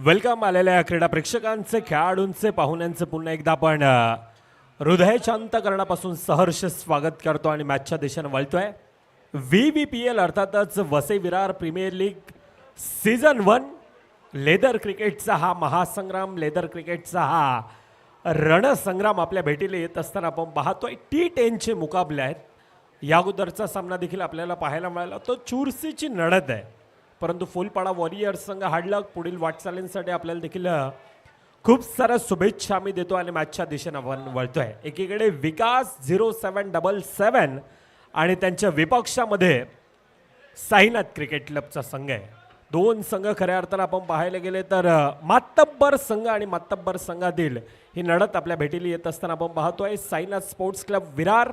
Welcome आलेल्या क्रीडा प्रेक्षकांचे, खेळाडूंचे, पाहुण्यांचे पुन्हा एकदा आपण हृदयशांतकरणापासून सहर्ष स्वागत करतो आणि मॅचच्या दिशेने वळतोय. VVPL अर्थातच Vasai Virar premier league season 1 leather क्रिकेटचा हा महासंग्राम, लेदर क्रिकेटचा हा रणसंग्राम आपल्या भेटीला येत असताना आपण पाहतोय T10चे मुकाबले आहेत. या अगोदरचा सामना देखील आपल्याला पाहायला मिळाला. तो चुरशीची लढत आहे, परंतु फुलपाडा वॉरियर्स संघ हाडला. पुढील वाटचालींसाठी आपल्याला देखील खूप साऱ्या शुभेच्छा आम्ही देतो आणि मॅचच्या दिशेने आपण वळतोय. एकीकडे विकास 0777 आणि त्यांच्या विपक्षामध्ये साईनाथ क्रिकेट क्लबचा संघ आहे. दोन संघ खऱ्या अर्थानं आपण पाहायला गेले तर मातब्बर संघ आणि मातब्बर संघातील ही लढत आपल्या भेटीला येत असताना आपण पाहतोय. साईनाथ स्पोर्ट्स क्लब विरार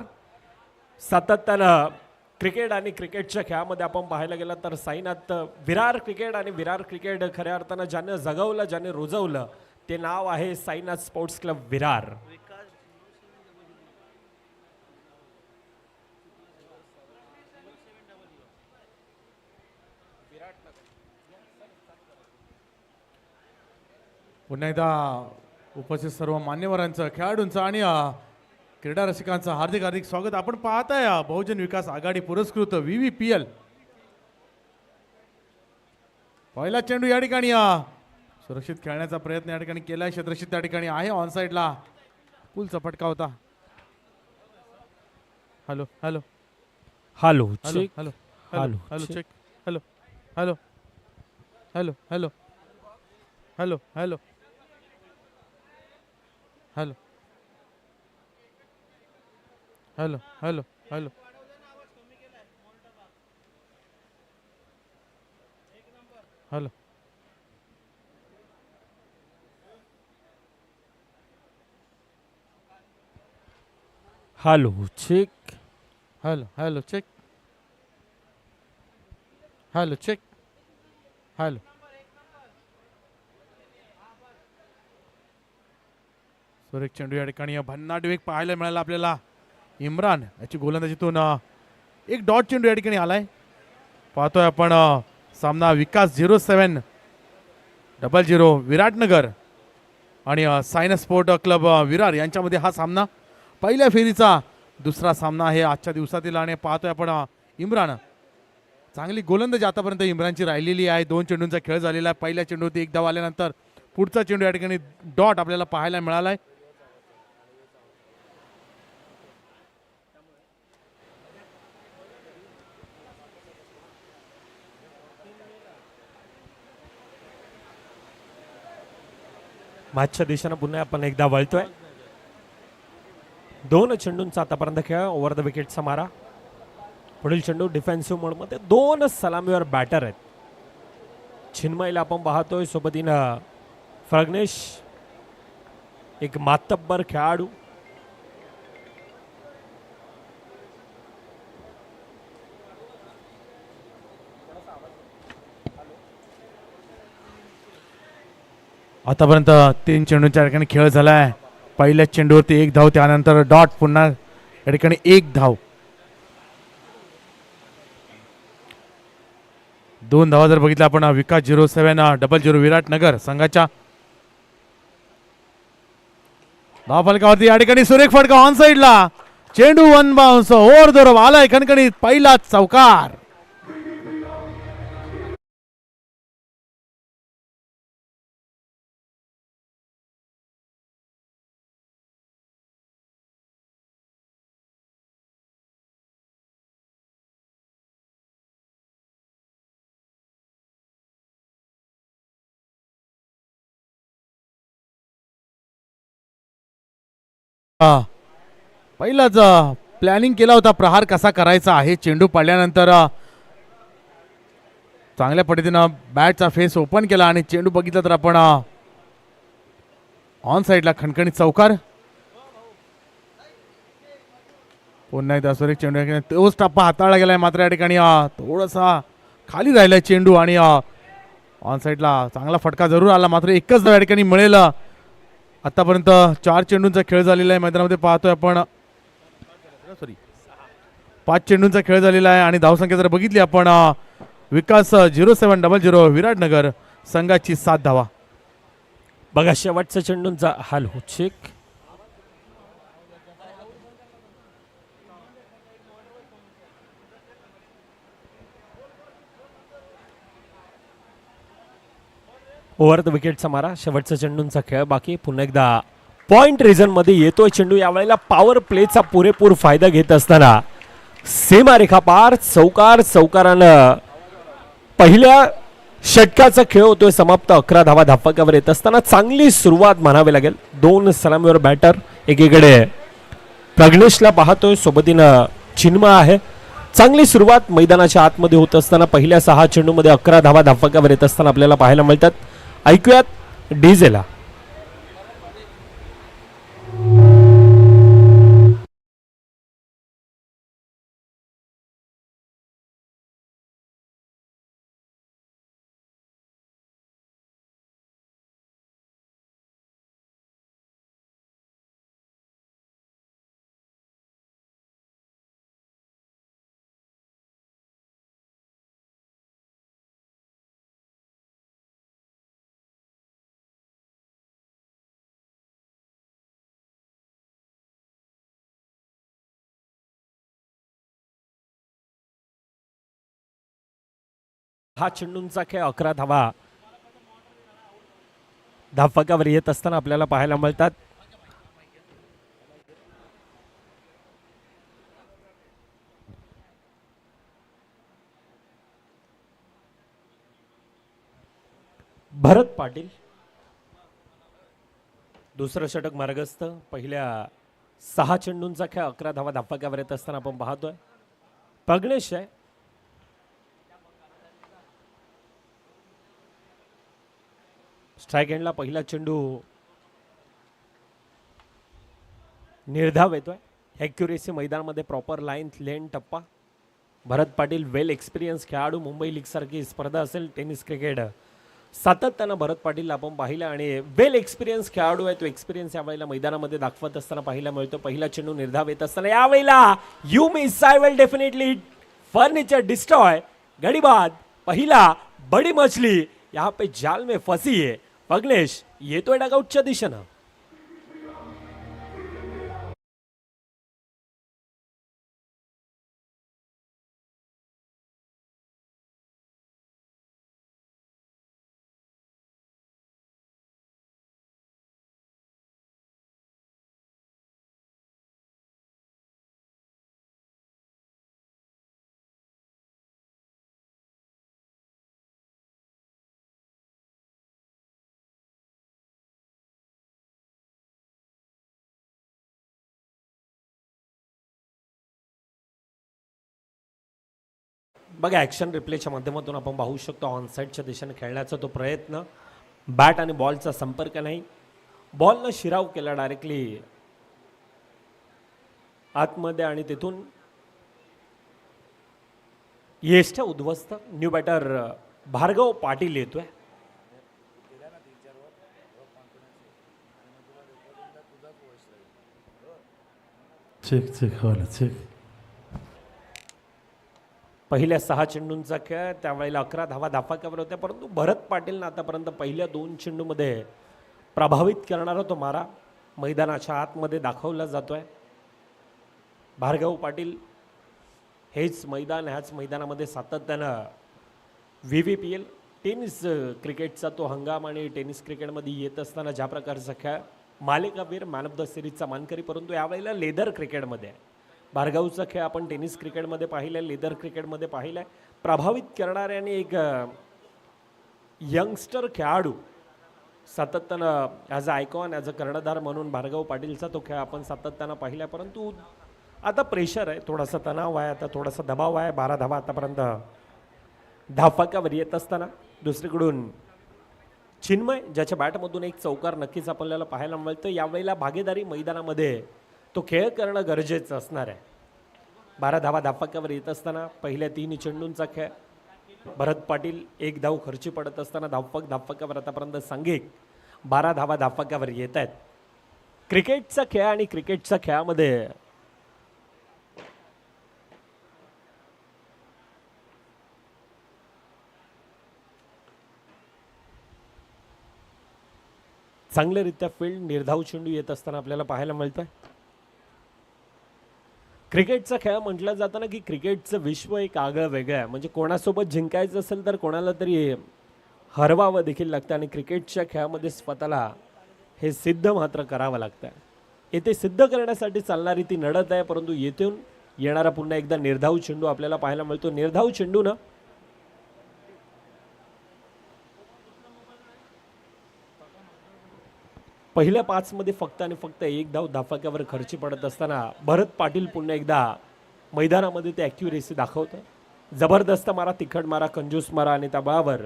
सातत्यानं क्रिकेट आणि क्रिकेटच्या खेळामध्ये आपण पाहायला गेलं तर साईनाथ विरार क्रिकेट आणि विरार क्रिकेट खऱ्या अर्थानं ज्याने जगवलं, ज्याने रुजवलं ते नाव आहे साईनाथ स्पोर्ट्स क्लब विरार. पुन्हा एकदा उपस्थित सर्व मान्यवरांचं, खेळाडूंचं आणि क्रीडा रसिकांचं हार्दिक हार्दिक स्वागत. आपण पाहताय बहुजन विकास आघाडी पुरस्कृत VVPL पहिला चेंडू या ठिकाणी सुरक्षित खेळण्याचा प्रयत्न या ठिकाणी केलाय. क्षेत्रक्षित त्या ठिकाणी आहे. ऑन साईडला पुलचा फटका होता. Hello hello hello hello hello hello hello check hello hello hello hello hello hello hello hello hello hello hello hello check hello hello check hello check hello सुरेख चेंडू या ठिकाणी भन्नाट वेग पाहायला मिळाला आपल्याला. इम्रान याची गोलंदाजीतून एक डॉट चेंडू या ठिकाणी आलाय. पाहतोय आपण सामना विकास 0700 विराटनगर आणि साईनाथ स्पोर्ट क्लब विरार यांच्यामध्ये हा सामना पहिल्या फेरीचा दुसरा सामना आहे आजच्या दिवसातील. आणि पाहतोय आपण इम्रान चांगली गोलंदाजी आतापर्यंत इम्रानची राहिलेली आहे. 2 चेंडूंचा खेळ झालेला आहे. पहिल्या चेंडूवरती एक धाव आल्यानंतर पुढचा चेंडू या ठिकाणी डॉट आपल्याला पाहायला मिळालाय. मॅचच्या दिशेनं पुन्हा आपण एकदा वळतोय. 2 चेंडूंचा आतापर्यंत खेळ. ओव्हर द विकेटचा मारा. पुढील चेंडू डिफेन्सिव्ह मोडमध्ये. 2 सलामीवर बॅटर आहेत. चिन्मयला आपण पाहतोय, सोबतीनं प्रग्नेश एक मातब्बर खेळाडू. आतापर्यंत 3 चेंडूंच्या ठिकाणी खेळ झालाय. पहिल्या चेंडूवरती एक धाव, त्यानंतर डॉट, पुन्हा या ठिकाणी एक धाव. 2 धावा जर बघितल्या आपण विकास 0700 विराटनगर संघाच्या धाव फलकावरती या ठिकाणी सुरेख फटका ऑन साईडला. चेंडू 1 बाउन्स ओव्हर द रफ आलाय खणखणीत पहिला चौकार. पहिलाच प्लॅनिंग केला होता प्रहार कसा करायचा आहे. चेंडू पडल्यानंतर चांगल्या पद्धतीनं बॅटचा फेस ओपन केला आणि चेंडू बघितला तर आपण ऑन साईडला खणखणीत चौकार. पुन्हा एकदा सुरेख चेंडू तोच टप्पा हाताळला गेलाय. मात्र या ठिकाणी थोडासा खाली राहिलाय चेंडू आणि ऑन साईडला चांगला फटका जरूर आला. मात्र एकच या ठिकाणी मिळेल. आतापर्यंत 4 चेंडूंचा खेळ झालेला आहे. मैदानामध्ये पाहतोय आपण 5 चेंडूंचा खेळ झालेला आहे आणि धावसंख्या जर बघितली आपण विकास 0700 विराटनगर संघाची 7 धावा. बघा शेवटचा चेंडूंचा हाल हो चेक. ओव्हर द विकेटचा मारा. शेवटचा चेंडूंचा खेळ बाकी. पुन्हा एकदा पॉइंट रिझन मध्ये येतोय चेंडू. यावेळेला पॉवर प्लेचा पुरेपूर फायदा घेत असताना सीमारेखा पार चौकारानं पहिल्या षटकाचा खेळ होतोय समाप्त. 11 धावा धापकावर येत असताना चांगली सुरुवात म्हणावी लागेल. 2 सलामीवर बॅटर. एकीकडे प्रग्नेशला पाहतोय, सोबतीनं चिन्मय आहे. चांगली सुरुवात मैदानाच्या आतमध्ये होत असताना पहिल्या 6 चेंडूमध्ये 11 धावा धापकावर येत असताना आपल्याला पाहायला मिळतात. ऐकूयात डीजेला. हा चेंडूंचा खेळ 11 धावा धापकावर येत असताना आपल्याला पाहायला मिळतात. भरत पाटील दुसरं षटक मार्गस्थ. पहिल्या 6 चेंडूंचा खेळ 11 धावा धापकावर येत असताना आपण पाहतोय. प्रग्नेश आहे. स्ट्राईक एंडला पहिला चेंडू निर्धाव येतोय. ॲक्युरेसी मैदानामध्ये प्रॉपर लाईन लेन टप्पा. भरत पाटील वेल एक्सपिरियन्स खेळाडू. मुंबई लीग सारखी स्पर्धा असेल टेनिस क्रिकेट सातत्यानं भरत पाटील आपण पाहिलं आणि वेल एक्सपिरियन्स खेळाडू आहे. तो एक्सपिरियन्स यावेळेला मैदानामध्ये दाखवत असताना पाहायला मिळतो. पहिला चेंडू निर्धाव येत असताना यावेळेला you miss I will definitely furniture destroy. गडीबाद पहिला बडी मछली यहाँ पे जाल में फंसी है. प्रग्नेश येतोय डगआउटच्या दिशेनं. बघा ॲक्शन रिप्लेच्या माध्यमातून आपण पाहू शकतो ऑनसाईडच्या दिशेने खेळण्याचा तो प्रयत्न. बॅट आणि बॉलचा संपर्क नाही. बॉलनं शिराव केला डायरेक्टली आतमध्ये आणि तिथून येष्ट्या उद्ध्वस्त. न्यू बॅटर भार्गव पाटील येतोय. चेक चेक हवाला चेक. पहिल्या 6 चेंडूंचा खेळ त्यावेळेला 11 धावा धापकावर होत्या. परंतु भरत पाटीलनं आतापर्यंत पहिल्या 2 चेंडूमध्ये प्रभावित करणारा तो मारा मैदानाच्या आतमध्ये दाखवला जातोय. भार्गव पाटील हेच मैदान, ह्याच मैदानामध्ये सातत्यानं VVPL टेनिस क्रिकेटचा तो हंगाम आणि टेनिस क्रिकेटमध्ये येत असताना ज्या प्रकारचा खेळ मालिकावीर मॅन ऑफ द सिरीजचा मानकरी. परंतु यावेळेला लेदर क्रिकेटमध्ये भार्गवचा खेळ आपण टेनिस क्रिकेटमध्ये पाहिलं आहे, लेदर क्रिकेटमध्ये पाहिलं आहे. प्रभावित करणारे आणि एक यंगस्टर खेळाडू सातत्यानं as a icon, as a कर्णधार म्हणून भार्गव पाटीलचा तो खेळ आपण सातत्यानं पाहिला आहे. परंतु आता प्रेशर आहे, थोडासा तणाव आहे, आता थोडासा दबाव आहे. 12 धावा आतापर्यंत धापकावर येत असताना दुसरीकडून चिन्मय ज्याच्या बॅटमधून एक चौकार नक्कीच आपल्याला पाहायला मिळतं. यावेळेला भागीदारी मैदानामध्ये तो खेळ करणं गरजेचं असणार आहे. 12 धावा धापकावर येत असताना पहिल्या 3 चेंडूंचा खेळ भरत पाटील 1 धाव खर्ची पडत असताना धापकावर आतापर्यंत सांघिक 12 धावा धापकावर येत आहेत. क्रिकेटचा खेळ आणि क्रिकेटच्या खेळामध्ये चांगल्यारीत्या फील्ड निर्धाव चेंडू येत असताना आपल्याला पाहायला मिळतोय. क्रिकेटचा खेळ म्हटलं जातं ना की क्रिकेटचं विश्व एक आगळं वेगळं आहे. म्हणजे कोणासोबत जिंकायचं असेल तर कोणाला तरी हरवावं देखील लागतं आणि क्रिकेटच्या खेळामध्ये स्वतःला हे सिद्ध मात्र करावं लागतं. येथे सिद्ध करण्यासाठी चालणारी ती लढत आहे, परंतु येथून येणारा पुन्हा एकदा निर्धाव चेंडू आपल्याला पाहायला मिळतो. निर्धाव चेंडू ना पहिल्या 5 मध्ये फक्त आणि फक्त एक धाव धाफाक्यावर खर्ची पडत असताना भरत पाटील पुन्हा एकदा मैदानामध्ये ते ॲक्युरेसी दाखवतं. जबरदस्त मारा, तिखट मारा, कंजूस मारा आणि त्या बळावर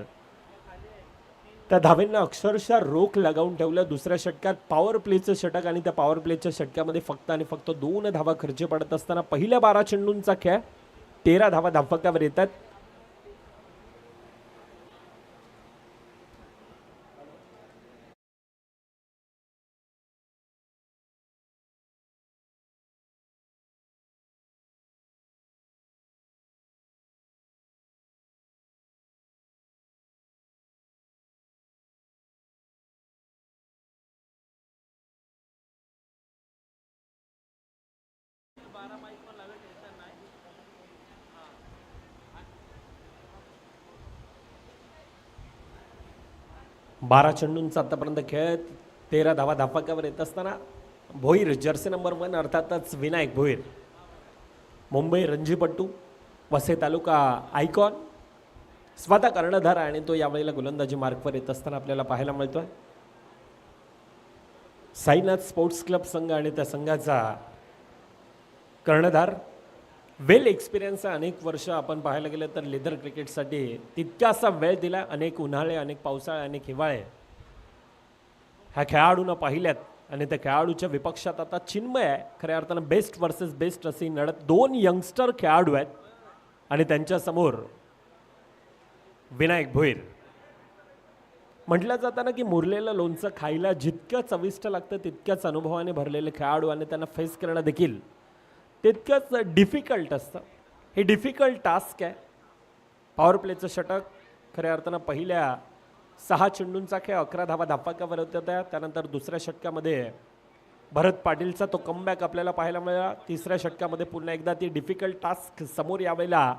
त्या धावेंना अक्षरशः रोख लगावून ठेवलं. दुसऱ्या षटकात पॉवर प्लेचं षटक आणि त्या पॉवर प्लेच्या षटकामध्ये फक्त आणि फक्त 2 धावा खर्ची पडत असताना पहिल्या 12 चेंडूंचा खेळ 13 धावा धाफाक्यावर येतात. बारा चेंडूंचा आतापर्यंत खेळ 13 धावा धापाक्यावर येत असताना भोईर जर्सी नंबर 1 अर्थातच विनायक भोईर, मुंबई रणजीपट्टू, वसई तालुका आयकॉन, स्वतः कर्णधार आणि तो यावेळेला गोलंदाजी मार्कवर येत असताना आपल्याला पाहायला मिळतोय. साईनाथ स्पोर्ट्स क्लब संघ आणि त्या संघाचा कर्णधार वेल एक्सपिरियन्स आहे. अनेक वर्ष आपण पाहायला गेलं तर लेदर क्रिकेटसाठी तितकासा वेळ दिला. अनेक उन्हाळे, अनेक पावसाळे, अनेक हिवाळे ह्या खेळाडूंना पाहिल्यात आणि त्या खेळाडूच्या विपक्षात आता चिन्मय आहे. खऱ्या अर्थानं बेस्ट वर्सेस बेस्ट अशी लढत. 2 यंगस्टर खेळाडू आहेत आणि त्यांच्यासमोर विनायक भोईर. म्हटलं जातं ना की मुरलेलं लोणचं खायला जितकं चविष्ट लागतं तितक्याच अनुभवाने भरलेले खेळाडू आणि त्यांना फेस करणं देखील तितकंच डिफिकल्ट असतं. हे डिफिकल्ट टास्क आहे. पॉवर प्लेचं षटक खऱ्या अर्थानं पहिल्या 6 चेंडूंचा खेळ 11 धावा धापाक्यावर होत्या. त्यानंतर दुसऱ्या षटकामध्ये भरत पाटीलचा तो कमबॅक आपल्याला पाहायला मिळाला. तिसऱ्या षटकामध्ये पुन्हा एकदा ती डिफिकल्ट टास्क समोर यावेळेला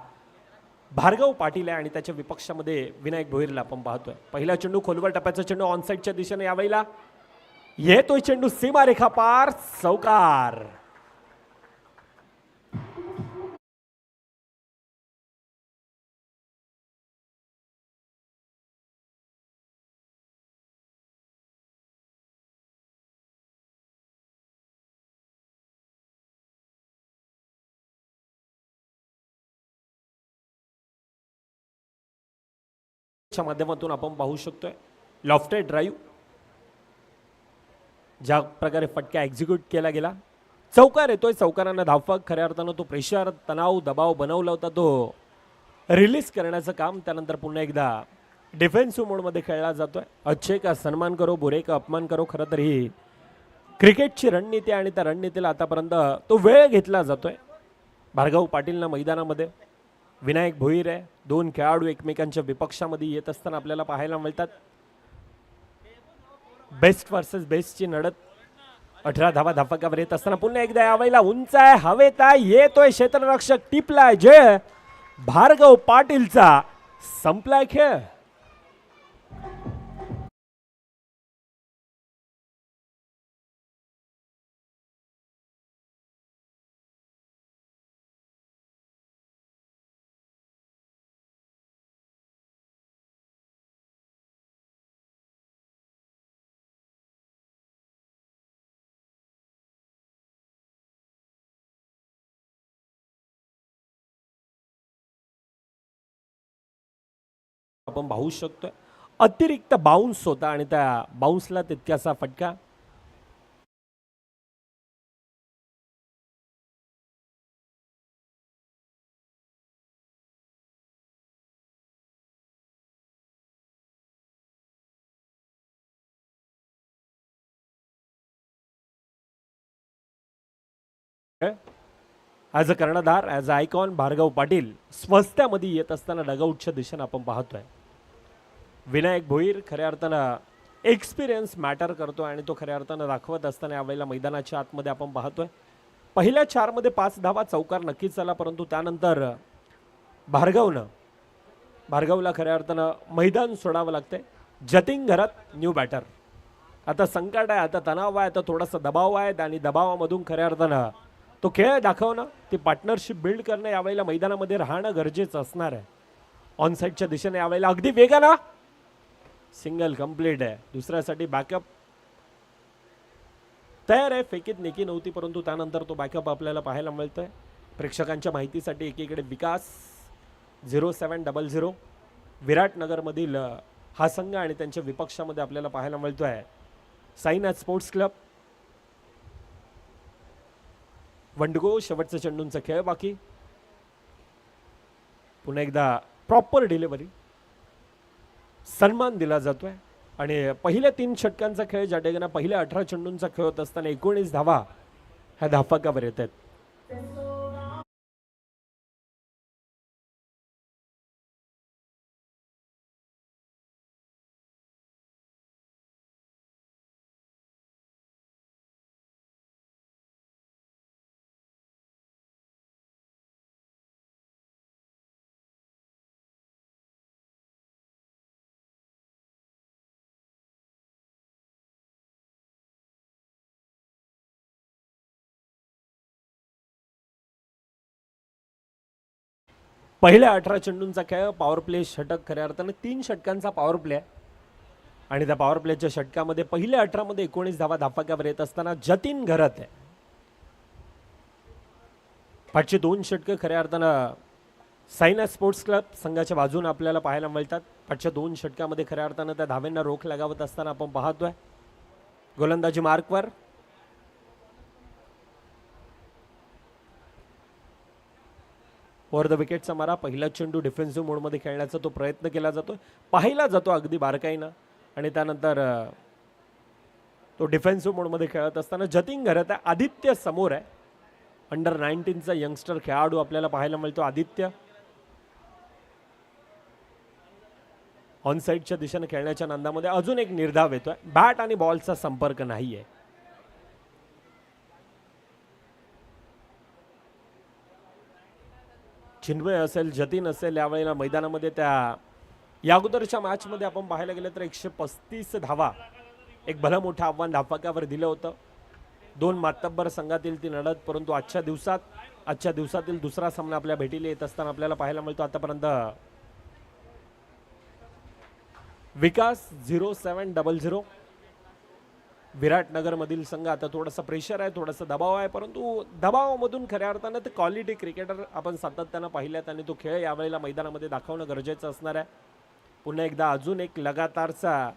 भार्गव पाटील आहे आणि त्याच्या विपक्षामध्ये विनायक भोईरला आपण पाहतोय. पहिला चेंडू खोलवर टप्प्याचा चेंडू ऑनसाईडच्या दिशेने यावेळेला येतोय चेंडू सीमारेखा पार, चौकार. च्या माध्यमातून आपण पाहू शकतोय लॉफ्टेड ड्राईव्ह ज्या प्रकारे फटका एक्झिक्यूट केला गेला. चौकार येतोय. चौकारांना धावफक खऱ्या अर्थानं तो प्रेशर, तणाव, दबाव बनवला होता तो रिलीज करण्याचं काम त्यानंतर पुन्हा एकदा डिफेन्सिव्ह मोडमध्ये खेळला जातोय. अच्छे का सन्मान करो, बुरे का अपमान करो. खरं तर ही क्रिकेटची रणनीती आणि त्या रणनीतीला आतापर्यंत तो वेळ घेतला जातोय. भार्गव पाटीलना मैदानामध्ये विनायक भोईर आहे. 2 खेळाडू एकमेकांच्या विपक्षामध्ये येत असताना आपल्याला पाहायला मिळतात. बेस्ट वर्सेस बेस्टची लढत 18 धावा धाफाक्यावर येत असताना पुन्हा एकदा यावेळेला उंच आहे, हवेत आहे, येतोय क्षेत्ररक्षक, टिपलाय जय भार्गव पाटीलचा. संपलाय खेळ. आपण पाहू शकतोय अतिरिक्त बाउन्स होता आणि त्या बाउन्सला तितक्याचा फटका. ॲज अ कर्णधार, as a icon Bhargav Patil स्वस्त्यामध्ये येत असताना डगआउटच्या दिशेने आपण पाहतोय. विनायक भोईर खऱ्या अर्थानं एक्सपिरियन्स मॅटर करतो आणि तो खऱ्या अर्थानं दाखवत असताना यावेळेला मैदानाच्या आतमध्ये आपण पाहतोय पहिल्या 4 मध्ये 5 धावा चौकार नक्कीच झाला, परंतु त्यानंतर भार्गवला खऱ्या अर्थानं मैदान सोडावं लागतंय. जतीन घरात न्यू बॅटर. आता संकट आहे, आता तणाव आहे, आता थोडासा दबाव आहे आणि दबावामधून खऱ्या अर्थानं तो खेळ दाखवणं, ती पार्टनरशिप बिल्ड करणं यावेळेला मैदानामध्ये राहणं गरजेचं असणार आहे. ऑन साईडच्या दिशेने यावेळेला अगदी वेगानं सिंगल कंप्लीट आहे. दुसऱ्यासाठी बॅकअप तयार आहे. फेकीत नेकी नव्हती, परंतु त्यानंतर तो बॅकअप आपल्याला पाहायला मिळतोय. प्रेक्षकांच्या माहितीसाठी एकीकडे विकास 0700 विराटनगरमधील हा संघ आणि त्यांच्या विपक्षामध्ये आपल्याला पाहायला मिळतोय साईनाथ स्पोर्ट्स क्लब. वंडगो शेवटचा चेंडूंचा खेळ बाकी. पुन्हा एकदा प्रॉपर डिलिव्हरी, सन्मान दिला जातोय आणि पहिल्या 3 षटकांचा खेळ ज्या ठिकाणी पहिल्या 18 चेंडूंचा खेळ होत असताना 19 धावा ह्या धाफकावर येत आहेत. पहिल्या 18 चेंडूंचा खेळ पॉवर प्ले षटक, खऱ्या अर्थानं 3 षटकांचा पॉवर प्ले आहे आणि त्या पॉवर प्लेच्या षटकामध्ये पहिल्या 18 मध्ये 19 धावा धाफाक्यावर येत असताना जतीन घरात आहे. 502 षटकं खऱ्या अर्थानं साईनाथ स्पोर्ट्स क्लब संघाच्या बाजूने आपल्याला पाहायला मिळतात. 502 षटकामध्ये खऱ्या अर्थानं त्या धाव्यांना रोख लगावत असताना आपण पाहतोय. गोलंदाजी मार्कवर ओव्हर द विकेटचा मारा. पहिला चेंडू डिफेन्सिव्ह मोडमध्ये खेळण्याचा तो प्रयत्न केला जातो, पाहिला जातो अगदी बारकाईनं आणि त्यानंतर तो डिफेन्सिव्ह मोडमध्ये खेळत असताना जतीन घरात आहे. आदित्य समोर आहे, अंडर 19चा यंगस्टर खेळाडू आपल्याला पाहायला मिळतो. आदित्य ऑन साईडच्या दिशेने खेळण्याच्या नांदामध्ये अजून एक निर्धाव येतोय. बॅट आणि बॉलचा संपर्क नाहीये. चिन्मय असेल, जतीन असेल, यावेळेला मैदानामध्ये या अगोदरच्या मॅचमध्ये आपण पाहायला गेलं तर 135 धावा एक भलं मोठं आव्हान धाफाक्यावर दिलं होतं. 2 मातब्बर संघातील ती लढत, परंतु आजच्या दिवसातील दुसरा सामना आपल्या भेटीला येत असताना आपल्याला पाहायला मिळतो. आतापर्यंत विकास 0700 विराटनगरमधील संघ. आता थोडासा प्रेशर आहे, थोडासा दबाव आहे, परंतु दबावामधून खऱ्या अर्थानं ते क्वालिटी क्रिकेटर आपण सातत्यानं पाहिल्यात आणि तो खेळ यावेळेला मैदानामध्ये दाखवणं गरजेचं असणार आहे. पुन्हा एकदा अजून एक लगातारचा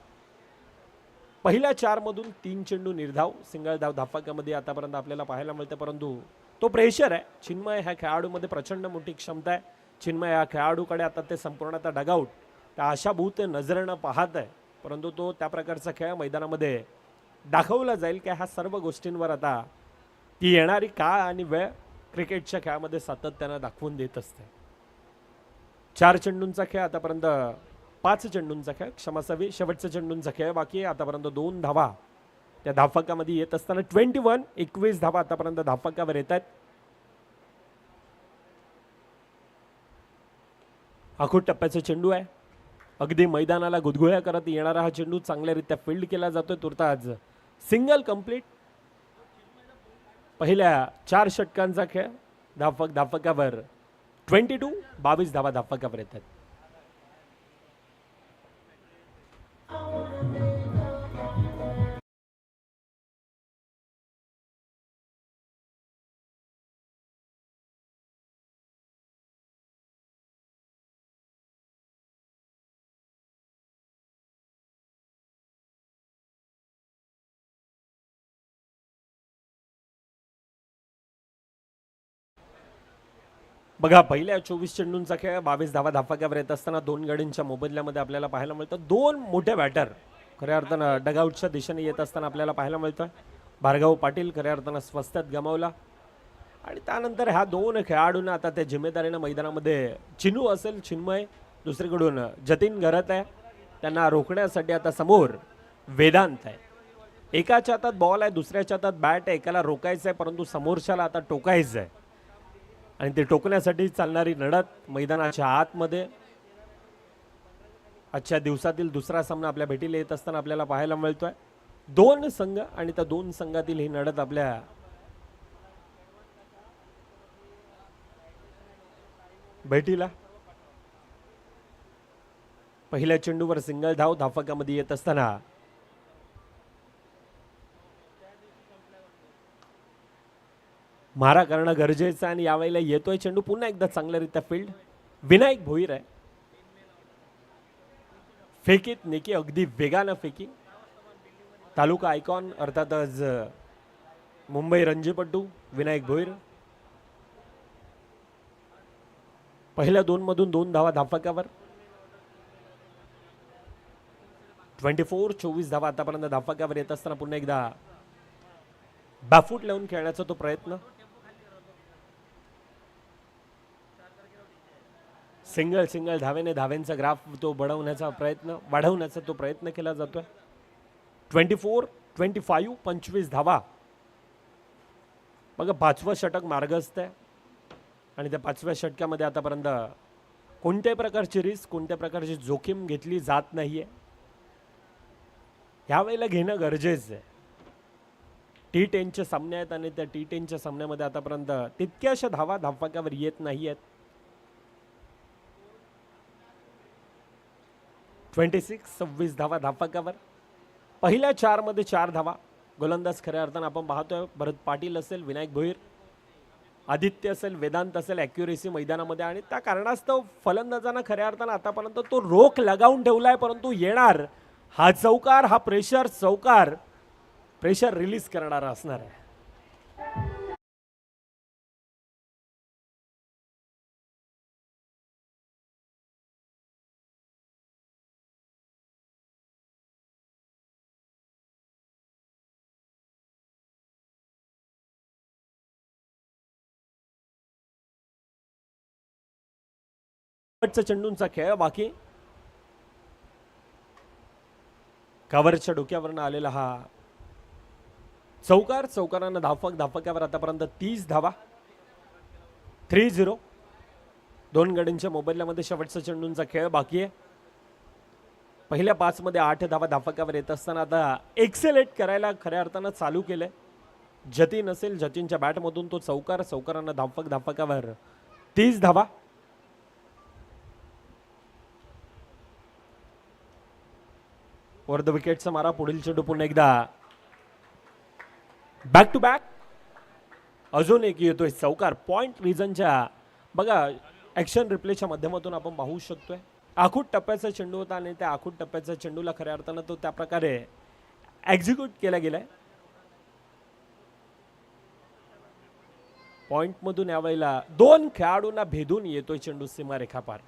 पहिल्या 4 मधून 3 चेंडू निर्धाव सिंगल धाव धाफाक्यामध्ये आतापर्यंत आपल्याला पाहायला मिळतं, परंतु तो प्रेशर आहे. चिन्मय ह्या खेळाडूमध्ये प्रचंड मोठी क्षमता आहे. चिन्मय या खेळाडूकडे आता ते संपूर्णतः डगआउट त्या आशाभूत नजरेनं पाहत आहे, परंतु तो त्या प्रकारचा खेळ मैदानामध्ये दाखवला जाईल की ह्या सर्व गोष्टींवर आता ती येणारी काळ आणि वेळ क्रिकेटच्या खेळामध्ये सातत्यानं दाखवून देत असते. 4 चेंडूंचा खेळ आतापर्यंत, 5 चेंडूंचा खेळ क्षमासावी, शेवटचा चेंडूंचा खेळ बाकी आहे. आतापर्यंत 2 धावा त्या धाफाक्यामध्ये येत असताना 21 धावा आतापर्यंत धाफाक्यावर येत आहेत. आखूड टप्प्याचा चेंडू आहे, अगदी मैदानाला गुदगुळ्या करत येणारा हा चेंडू चांगल्यारीत्या फील्ड केला जातोय. तुर्तास सिंगल कंप्लीट. पहिल्या 4 षटकांचा खेळ धाफाक्यावर 22 धावा धाफाक्यावर येतात. बघा, पहिल्या 24 चेंडूंचा खेळ 22 धावा धाफाक्यावर येत असताना 2 गडींच्या मोबदल्यामध्ये आपल्याला पाहायला मिळतं. 2 मोठे बॅटर खऱ्या अर्थानं डगआउटच्या दिशेने येत असताना आपल्याला पाहायला मिळतं. भार्गव पाटील खऱ्या अर्थानं स्वस्तात गमावला आणि त्यानंतर ह्या 2 खेळाडूंना आता त्या जिम्मेदारीनं मैदानामध्ये चिनू असेल, चिन्मय, दुसरीकडून जतीन घरात आहे, त्यांना रोखण्यासाठी आता समोर वेदांत आहे. एकाच्या हातात बॉल आहे, दुसऱ्याच्या हातात बॅट आहे. एकाला रोकायचं आहे परंतु समोरच्याला आता टोकायचं आहे आणि ते टोकण्यासाठी चालणारी लढत मैदानाच्या आतमध्ये आजच्या दिवसातील दुसरा सामना आपल्या भेटीला येत असताना आपल्याला पाहायला मिळतोय. दोन संघ आणि त्या दोन संघातील ही लढत आपल्या भेटीला पहिल्या चेंडूवर सिंगल धाव धाफकामध्ये येत असताना मारा करणं गरजेचं आणि यावेळेला येतोय चेंडू पुन्हा एकदा चांगल्यारीत्या फील्ड. विनायक भोईर आहे. फेकीत नेकी अगदी वेगानं फेकी. तालुका आयकॉन अर्थातच मुंबई रणजीपट्टू विनायक भोईर. पहिल्या दोन मधून 2 धावा धाफकावर. 24 धावा आतापर्यंत धाफकावर येत असताना पुन्हा एकदा बॅफूट लावून खेळण्याचा तो प्रयत्न. सिंगल धावेने धावेंचा ग्राफ तो वाढवण्याचा तो प्रयत्न केला जातोय. 25 धावा. बघा 5वं षटक मार्गस्थ आहे आणि त्या 5व्या षटकामध्ये आतापर्यंत कोणत्याही प्रकारची रिस्क कोणत्या प्रकारची जोखीम घेतली जात नाहीये. यावेळेला घेणं गरजेचं आहे. T10चे सामने आहेत आणि त्या T10च्या सामन्यामध्ये आतापर्यंत तितक्याशा धावा धाफकावर येत नाही आहेत. 26 धावा धाफकावर. पहिल्या 4 मध्ये 4 धावा. गोलंदाज खऱ्या अर्थानं आपण पाहतोय भरत पाटील असेल, विनायक भोईर, आदित्य असेल, वेदांत असेल, ॲक्युरेसी मैदानामध्ये आणि त्या कारणास्तव फलंदाजांना खऱ्या अर्थानं आतापर्यंत तो रोख लगावून ठेवलाय परंतु येणार हा चौकार, हा चौकार प्रेशर रिलीज करणारा असणार आहे. चेंडूंचा खेळ बाकी. कव्हरच्या डोक्यावरनं आलेला हा चौकारानं धाफकावर आतापर्यंत 30 धावा. 3-0. 2 गड्यांच्या मोबाईलमध्ये शेवटचा चेंडूंचा खेळ बाकी आहे. पहिल्या 5 मध्ये 8 धावा धाफकावर येत असताना आता एक्सेलेट करायला खऱ्या अर्थानं चालू केलंय. जतीन असेल, जतीनच्या बॅटमधून तो चौकारानं धाफकावर 30 धावा. वर द विकेटचा मारा. पुढील चेंडू पुन्हा एकदा बॅक टू बॅक. अजून एक येतोय चौकार. पॉइंट रिजनच्या बघा ऍक्शन रिप्लेच्या माध्यमातून आपण पाहू शकतोय. आखूट टप्प्याचा चेंडू होता आणि त्या आखूट टप्प्याच्या चेंडूला खऱ्या अर्थानं तो त्या प्रकारे एक्झिक्यूट केला गेलाय. पॉइंट मधून यावेळेला 2 खेळाडूंना भेदून येतोय चेंडू सीमारेखा पार.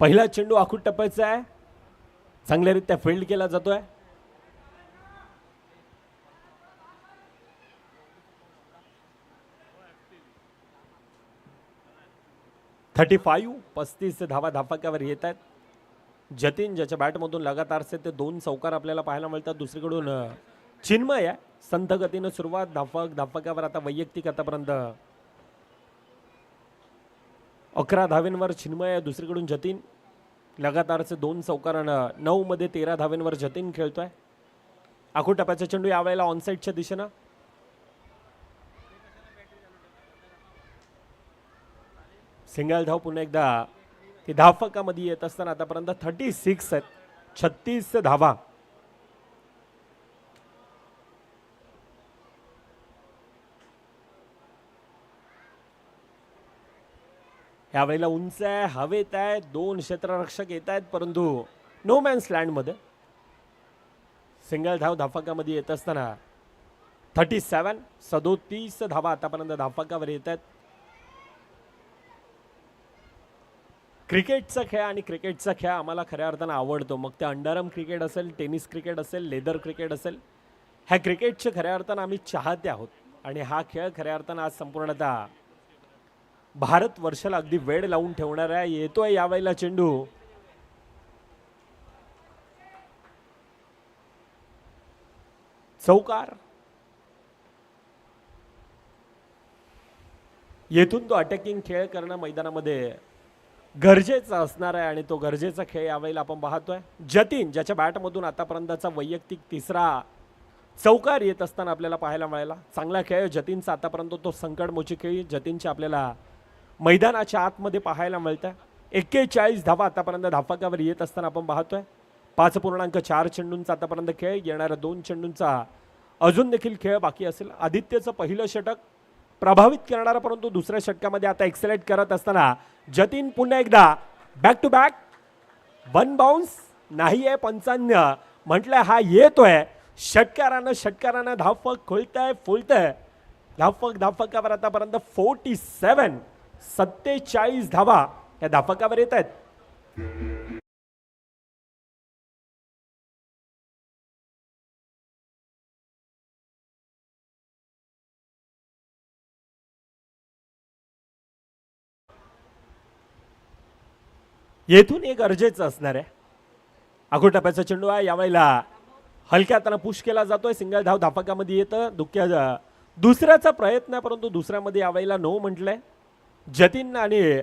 पहिला चेंडू आखूट टप्प्याचा आहे. चांगल्यारीत्या फील्ड केला जातोय. पस्तीस धावा धाफकावर येत आहेत. जतीन ज्याच्या बॅटमधून लगातारचे ते 2 चौकार आपल्याला पाहायला मिळतात. दुसरीकडून चिन्मय आहे. संथ गतीनं सुरुवात. धाफकावर आता वैयक्तिक आतापर्यंत 11 धावेंवर चिन्मय आहे. दुसरीकडून जतीन लगातारचे 2 चौकारानं 9 मध्ये 13 धावेंवर जतीन खेळतोय. आखूट टप्प्याचा चेंडू यावेळेला ऑनसाईडच्या दिशेनं. सिंगल धाव पुन्हा एकदा ती धाफकामध्ये येत असताना आतापर्यंत 36 आहेत. 36 धावा. यावेळेला उंच आहे, हवेत आहे, 2 क्षेत्ररक्षक येत आहेत, परंतु नो मॅन्स लँडमध्ये सिंगल धाव धाफकामध्ये येत असताना 37 धावा आतापर्यंत धाफकावर येत आहेत. क्रिकेटचा खेळ आणि क्रिकेटचा खेळ आम्हाला खऱ्या अर्थानं आवडतो. मग ते अंडरआर्म क्रिकेट असेल, टेनिस क्रिकेट असेल, लेदर क्रिकेट असेल, ह्या क्रिकेटचे खऱ्या अर्थानं आम्ही चाहते आहोत. आणि हा खेळ खऱ्या अर्थानं आज संपूर्णतः भारत वर्षाला अगदी वेळ लावून ठेवणार आहे. येतोय यावेळेला चेंडू, चौकार. येथून तो अटॅकिंग खेळ करणं मैदानामध्ये गरजेचं असणार आहे आणि तो गरजेचा खेळ यावेळेला आपण पाहतोय. जतीन ज्याच्या बॅटमधून आतापर्यंतचा वैयक्तिक तिसरा चौकार येत असताना आपल्याला पाहायला मिळाला. चांगला खेळ जतीनचा आतापर्यंत, तो संकटमोची खेळी जतीनच्या आपल्याला मैदानाच्या आतमध्ये पाहायला मिळतं. 41 धावा आतापर्यंत धाफकावर येत असताना आपण पाहतोय. 5.4 चेंडूंचा आतापर्यंत खेळ, येणाऱ्या 2 चेंडूंचा अजून देखील खेळ बाकी असेल. आदित्यचं पहिलं षटक प्रभावित करणारा, परंतु दुसऱ्या षटकामध्ये आता एक्सेलेट करत असताना जतीन पुन्हा एकदा बॅक टू बॅक 1 बाउन्स नाही आहे. पंचांनी म्हटलंय हा येतोय. षटकारानं धावफक खोलतंय, फुलतंय. धावफकावर आतापर्यंत 47 धावा या धावफकावर येत आहेत. येथून एक गरजेचं असणार आहे. अगोदर टप्प्याचा चेंडू आहे, यावेळेला हलक्या हाताने पुश केला जातोय. सिंगल धाव धाफकामध्ये येतं. दुसऱ्याचा प्रयत्न आहे, परंतु दुसऱ्यामध्ये यावेळेला नो म्हटलंय जतीन. आणि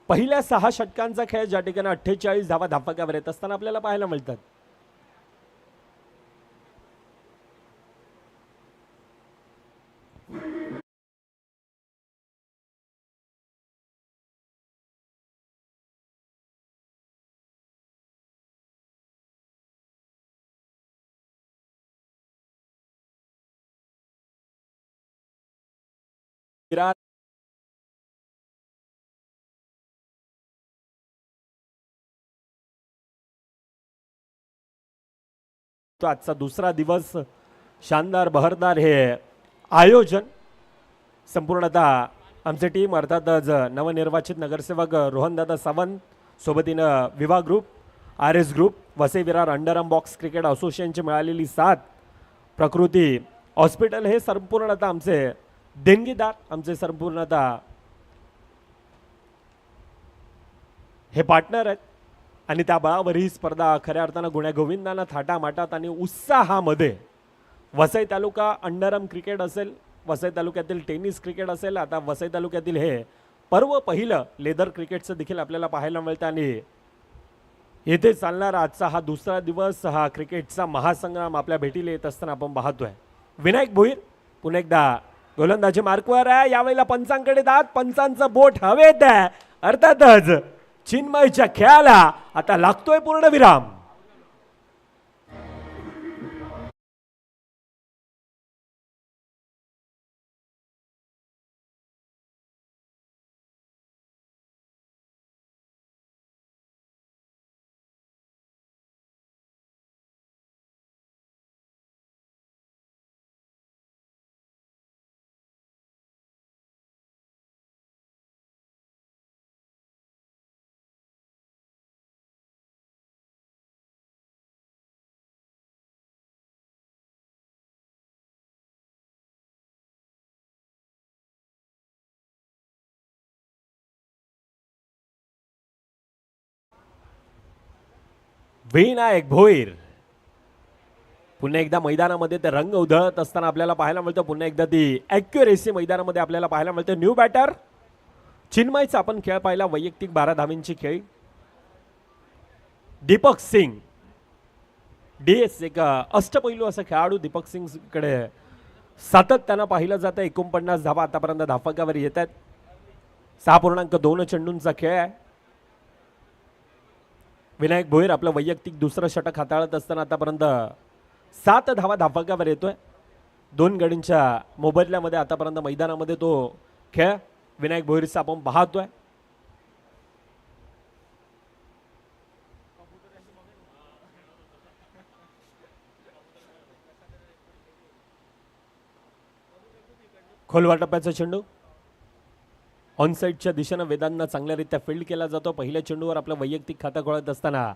पहिल्या 6 षटकांचा खेळ ज्या ठिकाणी 48 धावा धाफकावर येत असताना आपल्याला पाहायला मिळतात. विराट तो आजचा दुसरा दिवस, शानदार बहरदार हे आयोजन. संपूर्णतः आमची टीम अर्थातच नवनिर्वाचित नगरसेवक रोहनदादा सावंत, सोबतीनं विवा group, RS group, Vasai Virar underarm box cricket असोसिएशनची मिळालेली साथ, प्रकृती हॉस्पिटल, हे संपूर्णतः आमचे देणगीदार, आमचे संपूर्णतः हे पार्टनर आहेत. आणि त्या बळावर ही स्पर्धा खऱ्या अर्थानं गुण्यागोविंदानं थाटामाटात आणि उत्साहामध्ये वसई तालुका अंडरआर्म क्रिकेट असेल, वसई तालुक्यातील टेनिस क्रिकेट असेल, आता वसई तालुक्यातील हे पर्व पहिलं लेदर क्रिकेटचं देखील आपल्याला पाहायला मिळतं. आणि येथे चालणारा आजचा हा दुसरा दिवस, हा क्रिकेटचा महासंग्राम आपल्या भेटीला येत असताना आपण पाहतोय. विनायक भोईर पुन्हा एकदा गोलंदाजी मार्कवर आहे. यावेळेला पंचांकडे दात, पंचांचं बोट हवेत आहे. अर्थातच चिन्मयच्या खेळाला आता लागतोय पूर्ण विराम. विनायक भोईर पुन्हा एकदा मैदानामध्ये ते रंग उधळत असताना आपल्याला पाहायला मिळतं. पुन्हा एकदा ती ॲक्युरेसी मैदानामध्ये आपल्याला पाहायला मिळते. न्यू बॅटर चिन्मयचा आपण खेळ पाहिला, वैयक्तिक 12 धावींची खेळी. दीपक सिंग DS एक अष्टपैलू असा खेळाडू दीपक सिंगकडे सातत्यानं पाहिलं जातं. 49 धावा आतापर्यंत धाफकावर येत आहेत. 6.2 चेंडूंचा खेळ आहे. विनायक भोईर आपलं वैयक्तिक दुसरं षटक हाताळत असताना आतापर्यंत 7 धावा धाफकावर येतोय. 2 गडींच्या मोबदल्यामध्ये आतापर्यंत मैदानामध्ये तो खेळ विनायक भोईरचा आपण पाहतोय. खोलवा टप्प्याचा चेंडू ऑनसाईडच्या दिशेनं वेदांना चांगल्यारीत्या फील्ड केला जातो. पहिल्या चेंडूवर आपलं वैयक्तिक खातं खोळत असताना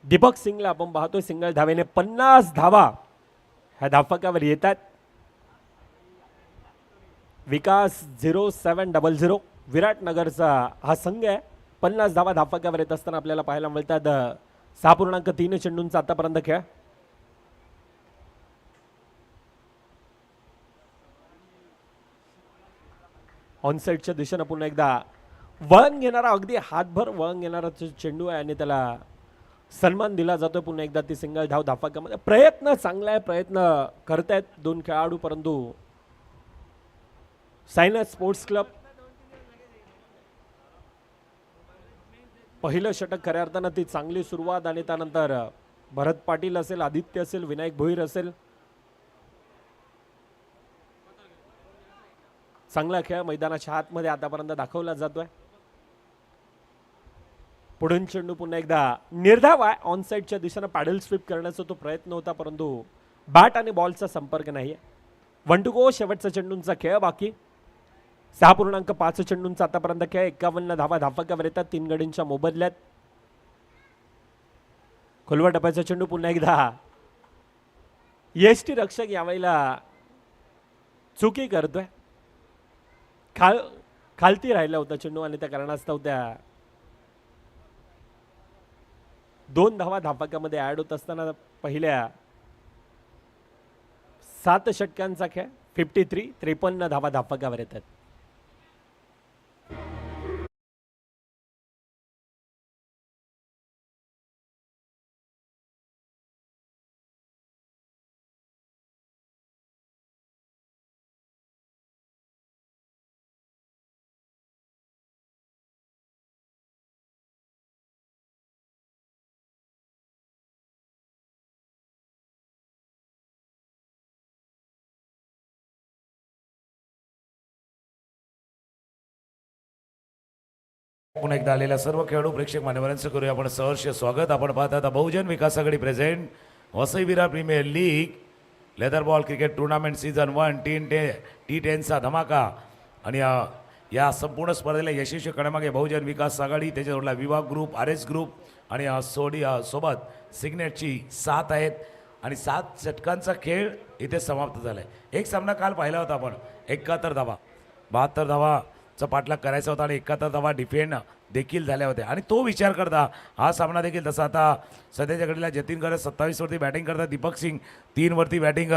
दीपक सिंगला आपण पाहतोय सिंगल धावेने 50 धावा ह्या धावफलकावर येतात. विकास 0700 विराटनगरचा हा संघ आहे. 50 धावा धावफलकावर येत असताना आपल्याला पाहायला मिळतात. 6.3 चेंडूंचा आतापर्यंत खेळ. ऑनसाईडच्या दिशेनं पुन्हा एकदा वळण घेणारा अगदी हातभर वळण घेणारा चेंडू आहे आणि त्याला सन्मान दिला जातो. पुन्हा एकदा ती सिंगल धाव धावफलकामध्ये प्रयत्न चांगला आहे. प्रयत्न करतायत दोन खेळाडू परंतु सायनस स्पोर्ट्स क्लब पहिलं षटक खऱ्या अर्थानं ती चांगली सुरुवात आणि त्यानंतर भरत पाटील असेल, आदित्य असेल, विनायक भोईर असेल, चांगला खेळ मैदानाच्या आतमध्ये आतापर्यंत दाखवला जातोय. पुढून चेंडू पुन्हा एकदा निर्धाव आहे. ऑन साईडच्या दिशेनं पॅडल स्वीप करण्याचा तो प्रयत्न होता परंतु बॅट आणि बॉलचा संपर्क नाहीये. 1 टू गो. शेवटचा चेंडूंचा खेळ बाकी. 6.5 चेंडूंचा आतापर्यंत खेळ. 51 धावा धावफलकावर येतात 3 गडींच्या मोबदल्यात. खोलवा टप्प्याचा चेंडू पुन्हा एकदा यष्टी रक्षक यावेळेला चुकी करतोय. खालती राहिला होता चेंडू आणि त्या कारणास्तव त्या 2 धावा धावफलकामध्ये ऍड होत असताना पहिल्या 7 षटकांचा खेळ 53 धावा धावफलकावर येतात. पुन्हा एकदा आलेल्या सर्व खेळाडू प्रेक्षक मान्यवरांचं करूया आपण सहर्ष स्वागत. आपण पाहता आता Bahujan Vikas Aghadi present Vasai Virar premier league leather ball cricket tournament season 1 T10चा धमाका. आणि या संपूर्ण स्पर्धेला यशस्वी करण्यामागे बहुजन विकास आघाडी, त्याच्याजवळला विभाग ग्रुप, RS ग्रुप आणि सोबत सिग्नेटची साथ आहेत. आणि 7 षटकांचा खेळ इथे समाप्त झालाय. एक सामना काल पाहिला होता आपण 71 धावा 72 धावाचा पाठलाग करायचा होता आणि 71 धावा डिफेंड देखील झाल्या होत्या. आणि तो विचार करता हा सामना देखील तसा आता सध्याच्या घडीला जतीन गरज 27 वरती बॅटिंग करतात, दीपक सिंग 3 वरती बॅटिंग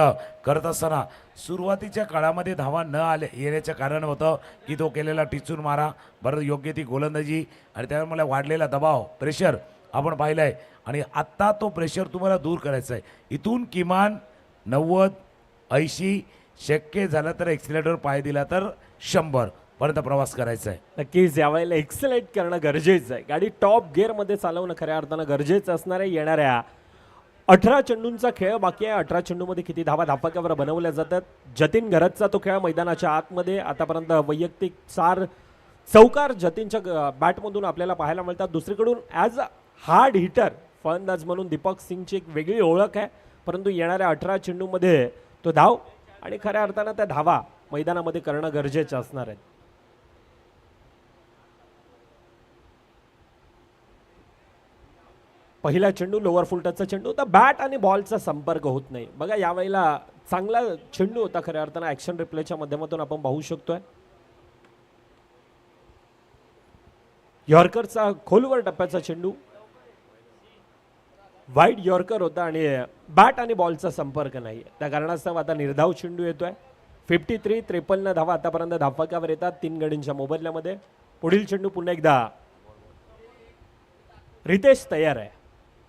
करत असताना सुरुवातीच्या काळामध्ये धावा न येण्याचं कारण होतं की तो केलेला टिचून मारा, बरं योग्य ती गोलंदाजी आणि त्यामुळे वाढलेला दबाव प्रेशर आपण पाहिलं आहे. आणि आत्ता तो प्रेशर तुम्हाला दूर करायचा आहे. इथून किमान 90-80 शक्य झालं तर एक्सिलेटरवर पाय दिला तर 100 पर्यंत प्रवास करायचा आहे. नक्कीच यावेळेला एक्सलेट करणं गरजेचं आहे. गाडी टॉप गिअरमध्ये चालवणं खऱ्या अर्थानं गरजेचं असणार आहे. येणाऱ्या 18 चेंडूंचा खेळ बाकी आहे. 18 चेंडूमध्ये किती धावा धावफलकावर बनवल्या जातात. जतीन घरतचा तो खेळ मैदानाच्या आतमध्ये आतापर्यंत वैयक्तिक 4 चौकार जतीनच्या बॅटमधून आपल्याला पाहायला मिळतात. दुसरीकडून ॲज अ हार्ड हिटर फलंदाज म्हणून दीपक सिंगची एक वेगळी ओळख आहे. परंतु येणाऱ्या 18 चेंडूमध्ये तो धाव आणि खऱ्या अर्थानं त्या धावा मैदानामध्ये करणं गरजेचं असणार आहे. पहिला चेंडू लोअर फुलटचा चेंडू होता. बॅट आणि बॉलचा संपर्क होत नाही. बघा यावेळेला चांगला चेंडू होता खऱ्या अर्थानं. ऍक्शन रिप्लेच्या माध्यमातून आपण पाहू शकतोय. यॉर्करचा खोलवर टप्प्याचा चेंडू वाईड यॉर्कर होता आणि बॅट आणि बॉलचा संपर्क नाही. त्या कारणास्तव आता निर्धाव चेंडू येतोय. 53 धावा आतापर्यंत धावफलकावर येतात 3 गडींच्या मोबदल्यामध्ये. पुढील चेंडू पुन्हा एकदा रितेश तयार आहे.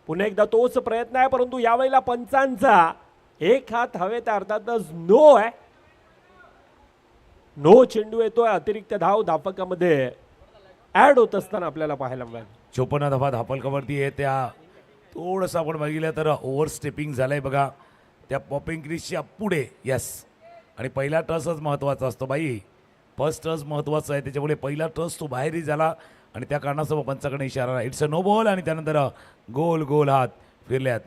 पुन्हा एकदा तोच प्रयत्न आहे परंतु यावेळेला पंचांचा एक हात हवेत अर्थातच नो आहे. नो चेंडू येतोय. अतिरिक्त धाव धावफलकामध्ये ऍड होत असताना आपल्याला पाहायला मिळेल. 54 धावा धावफलकावरती आहे. त्या थोडंसं आपण बघितलं तर ओव्हर स्टेपिंग झालंय बघा त्या पॉपिंग क्रीजच्या पुढे. यस. आणि पहिला टसच महत्त्वाचा असतो बाई. फर्स्ट टस महत्त्वाचा आहे. त्याच्यामुळे पहिला टस तो बाहेरही झाला आणि त्या कारणास्तव पंचाकडे इशारा इट्स अ नो बॉल. आणि त्यानंतर गोल गोल हात फिरल्यात.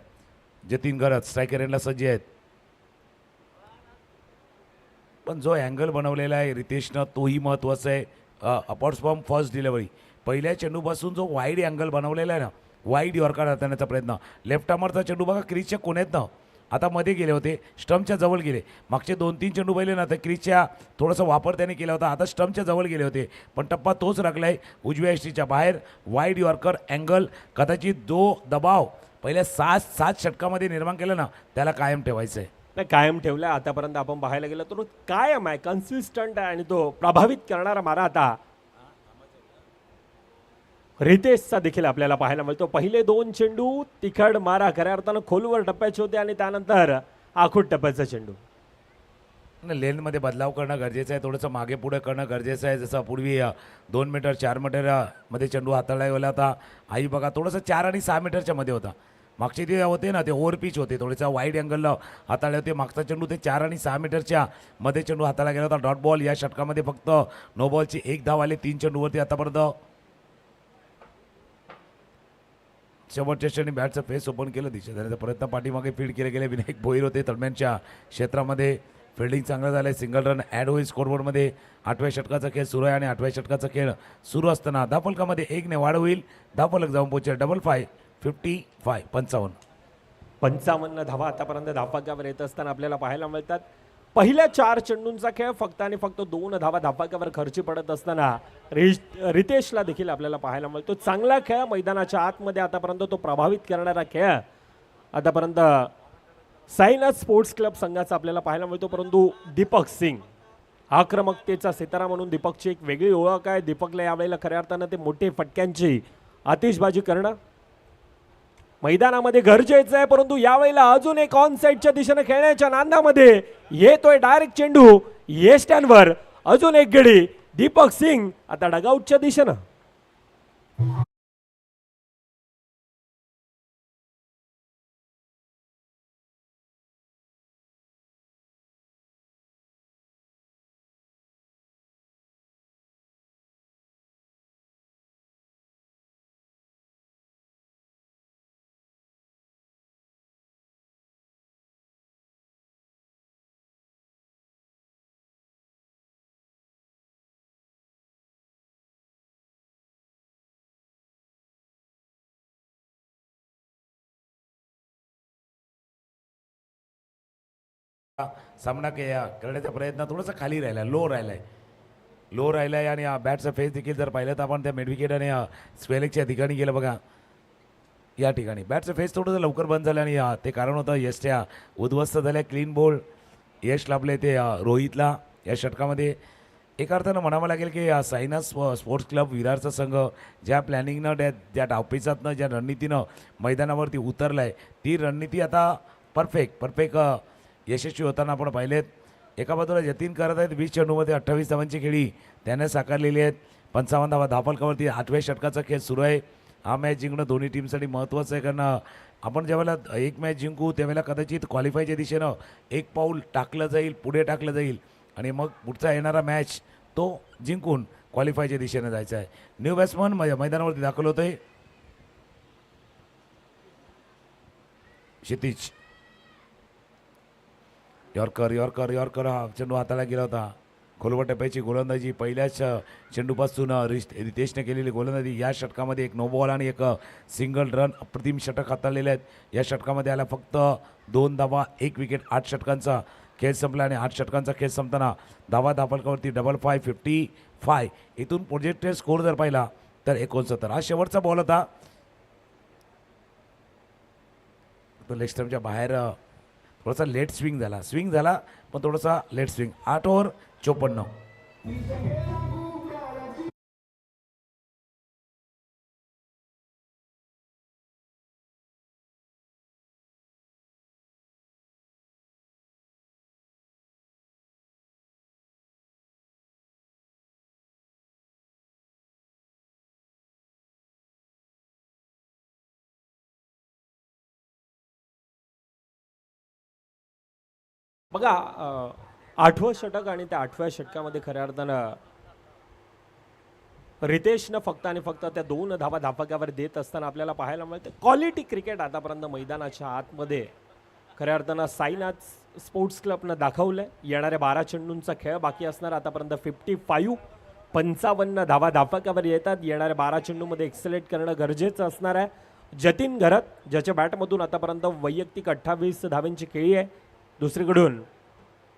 जतीन गरज स्ट्रायकर एंडला सज्ज आहेत. पण जो अँगल बनवलेला आहे रितेशनं तोही महत्त्वाचा आहे. अपॉर्ट्स फ्रॉम फर्स्ट डिलिव्हरी पहिल्या चेंडूपासून जो वाईड अँगल बनवलेला आहे ना, वाईड यॉर्कर हाताळण्याचा प्रयत्न. लेफ्ट आर्मरचा चेंडू बघा क्रीजच्या कोण्यातनं आता मध्ये गेले होते, स्टम्पच्या जवळ गेले. मागचे 2-3 चेंडू पहिले ना तर क्रीजच्या थोडासा वापर त्याने केला होता, आता स्टम्पच्या जवळ गेले होते, पण टप्पा तोच राखलाय उजव्या यष्टीच्या बाहेर. वाईड यॉर्कर अँगल कदाचित जो दबाव पहिल्या 6 षटकामध्ये निर्माण केला ना त्याला कायम ठेवायचं आहे. नाही, कायम ठेवलाय आतापर्यंत. आपण पाहायला गेलो तर कायम आहे, कन्सिस्टंट आहे आणि तो प्रभावित करणारा मारा आता रितेशचा देखील आपल्याला पाहायला मिळतो. पहिले 2 चेंडू तिखट मारा खऱ्या अर्थानं खोलवर टप्प्याचे होते आणि त्यानंतर आखूट टप्प्याचा चेंडू. लेनमध्ये बदलाव करणं गरजेचं आहे, थोडंसं मागे पुढे करणं गरजेचं आहे. जसं पूर्वी 2 मीटर 4 मीटर मध्ये चेंडू हाताळला गेला होता, आई बघा थोडंसं 4 आणि 6 मीटरच्या मध्ये होता. मागचे ते होते ना ते ओव्हर पिच होते, थोडेसा वाईड अँगलला हाताळले होते. मागचा चेंडू ते 4 आणि 6 मीटरच्या मध्ये चेंडू हाताळला गेला होता. Dot ball. या षटकामध्ये फक्त नो बॉलची 1 धाव आले 3 चेंडूवरती आतापर्यंत. शेवटच्या क्षणी बॅटचं फेस ओपन केलं, दिशा देण्याचा प्रयत्न पाठीमागे फील्ड केले गेले. विनायक भोईर होते दरम्यानच्या क्षेत्रामध्ये. फिल्डिंग चांगलं झालं आहे, सिंगल रन ॲड होईल स्कोरबोर्डमध्ये. 8व्या षटकाचा खेळ सुरू आहे आणि 8व्या षटकाचा खेळ सुरू असताना धावफलकामध्ये 1 ने वाढ होईल. धावफलक जाऊन पोहोचेल 55 55 55 धावा आतापर्यंत धावफलकावर येत असताना आपल्याला पाहायला मिळतात. पहिल्या 4 चेंडूंचा खेळ फक्त आणि फक्त 2 धावा धावफलकावर खर्ची पडत असताना रितेशला देखील आपल्याला पाहायला मिळतो. चांगला खेळ मैदानाच्या आतमध्ये आतापर्यंत तो प्रभावित करणारा खेळ आतापर्यंत साईनाथ स्पोर्ट्स क्लब संघाचा आपल्याला पाहायला मिळतो. परंतु दीपक सिंग आक्रमकतेचा सितारा म्हणून दीपकची एक वेगळी ओळख आहे. दीपकला यावेळेला खऱ्या अर्थानं ते मोठे फटक्यांची आतिषबाजी करणं मैदानामध्ये गरजेचं आहे. परंतु यावेळेला अजून एक ऑन साईडच्या दिशेने खेळण्याच्या नांदामध्ये येतोय डायरेक्ट चेंडू ये स्टँडवर. अजून एक गडी दीपक सिंग आता डगआउटच्या दिशेनं. सामना करण्याचा प्रयत्न थोडासा खाली राहिला, लो राहिलाय आणि बॅटचा फेस देखील जर पाहिलं तर आपण त्या मिडविकेट आणि स्वेलेकच्या ठिकाणी गेलं बघा. या ठिकाणी बॅटचं फेस थोडंसं लवकर बंद झालं आणि ते कारण होतं यशच्या उद्ध्वस्त झाल्या. क्लीन बोल्ड यश लाभले ते रोहितला या षटकामध्ये. एका अर्थानं म्हणावं लागेल की साईनाथ स्पोर्ट्स क्लब विरारचा संघ ज्या प्लॅनिंगनं ज्या डावपेचातनं ज्या रणनीतीनं मैदानावरती उतरला आहे ती रणनीती आता परफेक्ट यशस्वी होताना आपण पाहिलेत. एका बाजूला जतीन करत आहेत 20 चेंडूमध्ये 28 धावांची खेळी त्याने साकारलेली आहेत. 55 धावा धावफलकावरती 8व्या षटकाचा खेळ सुरू आहे. हा मॅच जिंकणं दोन्ही टीमसाठी महत्त्वाचं आहे, कारण आपण ज्यावेळेला एक मॅच जिंकू त्यावेळेला कदाचित क्वालिफायच्या दिशेनं एक पाऊल पुढे टाकलं जाईल आणि मग पुढचा येणारा मॅच तो जिंकून क्वालिफायच्या दिशेनं जायचा आहे. न्यू बॅट्समन मैदानावरती दाखल होत आहे. क्षितिज यॉर्कर हा चेंडू हाताला गेला होता. खोलवर टप्प्याची गोलंदाजी पहिल्याच चेंडूपासून रितेशने केलेली गोलंदाजी. या षटकामध्ये 1 नो बॉल आणि 1 सिंगल रन अप्रतिम षटक हाताळलेले आहेत. या षटकामध्ये आला फक्त 2 धावा 1 विकेट. 8 षटकांचा खेळ संपला आणि 8 षटकांचा खेळ संपताना धावफलकावरती 55 इथून प्रोजेक्टेड स्कोर जर पाहिला तर 69. हा शेवटचा बॉल होता. तो लेग स्टंपच्या बाहेर थोडासा लेट स्विंग झाला पण थोडासा लेट स्विंग. 8 ओव्हर 54. बघा 8वं षटक आणि त्या 8व्या षटकामध्ये खऱ्या अर्थानं रितेशनं फक्त आणि फक्त त्या 2 धावा धावफलकावर देत असताना आपल्याला पाहायला मिळते क्वालिटी क्रिकेट आतापर्यंत मैदानाच्या आतमध्ये खऱ्या अर्थानं साईनाथ स्पोर्ट्स क्लबनं दाखवलंय. येणाऱ्या 12 चेंडूंचा खेळ बाकी असणार. आतापर्यंत 55 धावा धाफकावर येतात. येणाऱ्या 12 चेंडूमध्ये एक्सेलेट करणं गरजेचं असणार आहे. जतीन घरत ज्याच्या बॅटमधून आतापर्यंत वैयक्तिक 28 धावांची खेळी आहे. दुसरीकडून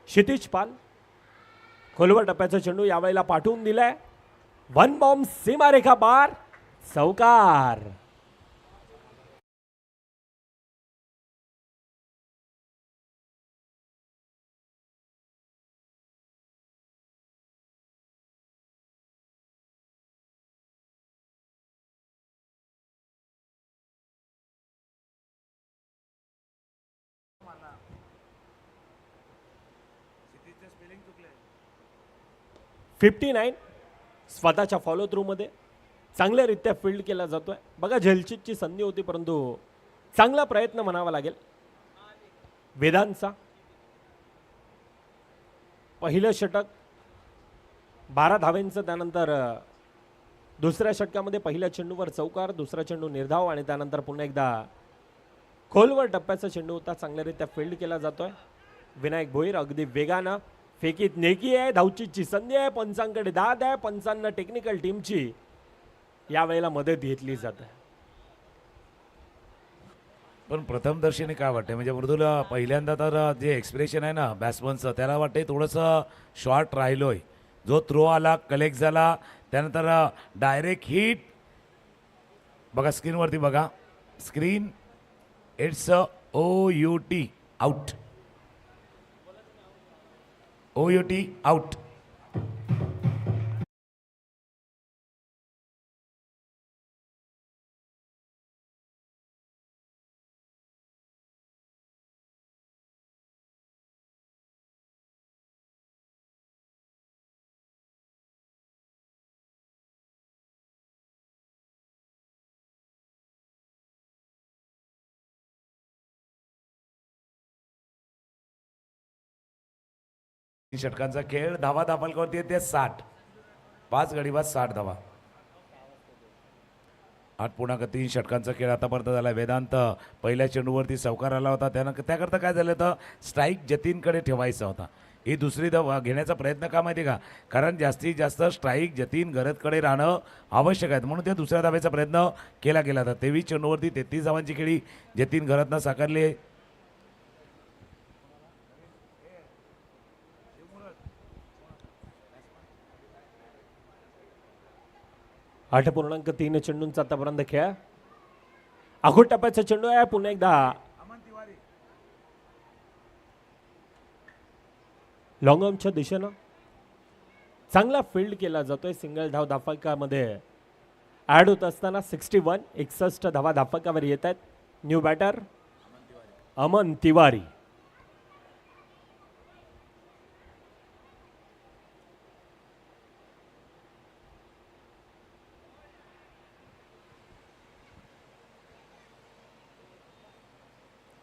क्षितिज पाल खोलवर टप्प्याचा चेंडू यावेळेला पाठवून दिलाय. वन बॉम्ब सीमारेखा पार, चौकार. फिफ्टी 59 स्वतःच्या फॉलो थ्रूमध्ये चांगल्यारीत्या फील्ड केला जातोय. बघा झेलचीतची संधी होती परंतु चांगला प्रयत्न म्हणावा लागेल वेदांतचा. पहिलं षटक 12 धावांचं, त्यानंतर दुसऱ्या षटकामध्ये पहिल्या चेंडूवर चौकार, दुसरा चेंडू निर्धाव आणि त्यानंतर पुन्हा एकदा खोलवर टप्प्याचा चेंडू होता. चांगल्यारीत्या फील्ड केला जातोय. विनायक भोईर अगदी वेगानं फेकीत नेकी आहे. धावचीची संधी आहे. पंचांकडे दाद आहे. पंचांना टेक्निकल टीमची यावेळेला मदत घेतली जाते. पण प्रथमदर्शनी काय वाटतंय म्हणजे मृदुल पहिल्यांदा तर जे एक्सप्रेशन आहे ना बॅट्समनचं त्याला वाटतंय थोडंसं शॉर्ट राहिलोय. जो थ्रो आला कलेक्ट झाला त्यानंतर डायरेक्ट हिट. बघा स्क्रीनवरती बघा screen. It's OUT out. OUT out. षटकांचा खेळ. धावा दाफलकावरती येते 60. 5 गडी बाद 60 धावा. 8.3 षटकांचा खेळ आतापर्यंत झाला. वेदांत पहिल्या चेंडूवरती चौकार आला होता. त्याकरता काय झालं तर स्ट्राईक जतीनकडे ठेवायचा होता. ही दुसरी धावा घेण्याचा प्रयत्न का माहिती का, कारण जास्तीत जास्त स्ट्राईक जतीन घरतकडे राहणं आवश्यक आहे म्हणून त्या दुसऱ्या धावेचा प्रयत्न केला गेला होता. 23 चेंडूवरती 33 धावांची खेळी जतीन घरतनं साकारली आहे. 8.3 चेंडूंचा आतापर्यंत खेळ. अघोट टप्प्याचा चेंडू आहे. पुन्हा एकदा लॉंग ऑर्मच्या दिशेनं चांगला फील्ड केला जातोय. सिंगल धाव धाफकामध्ये ॲड होत असताना 61 धावा धाफकावर येत आहेत. New batter Aman Tiwari.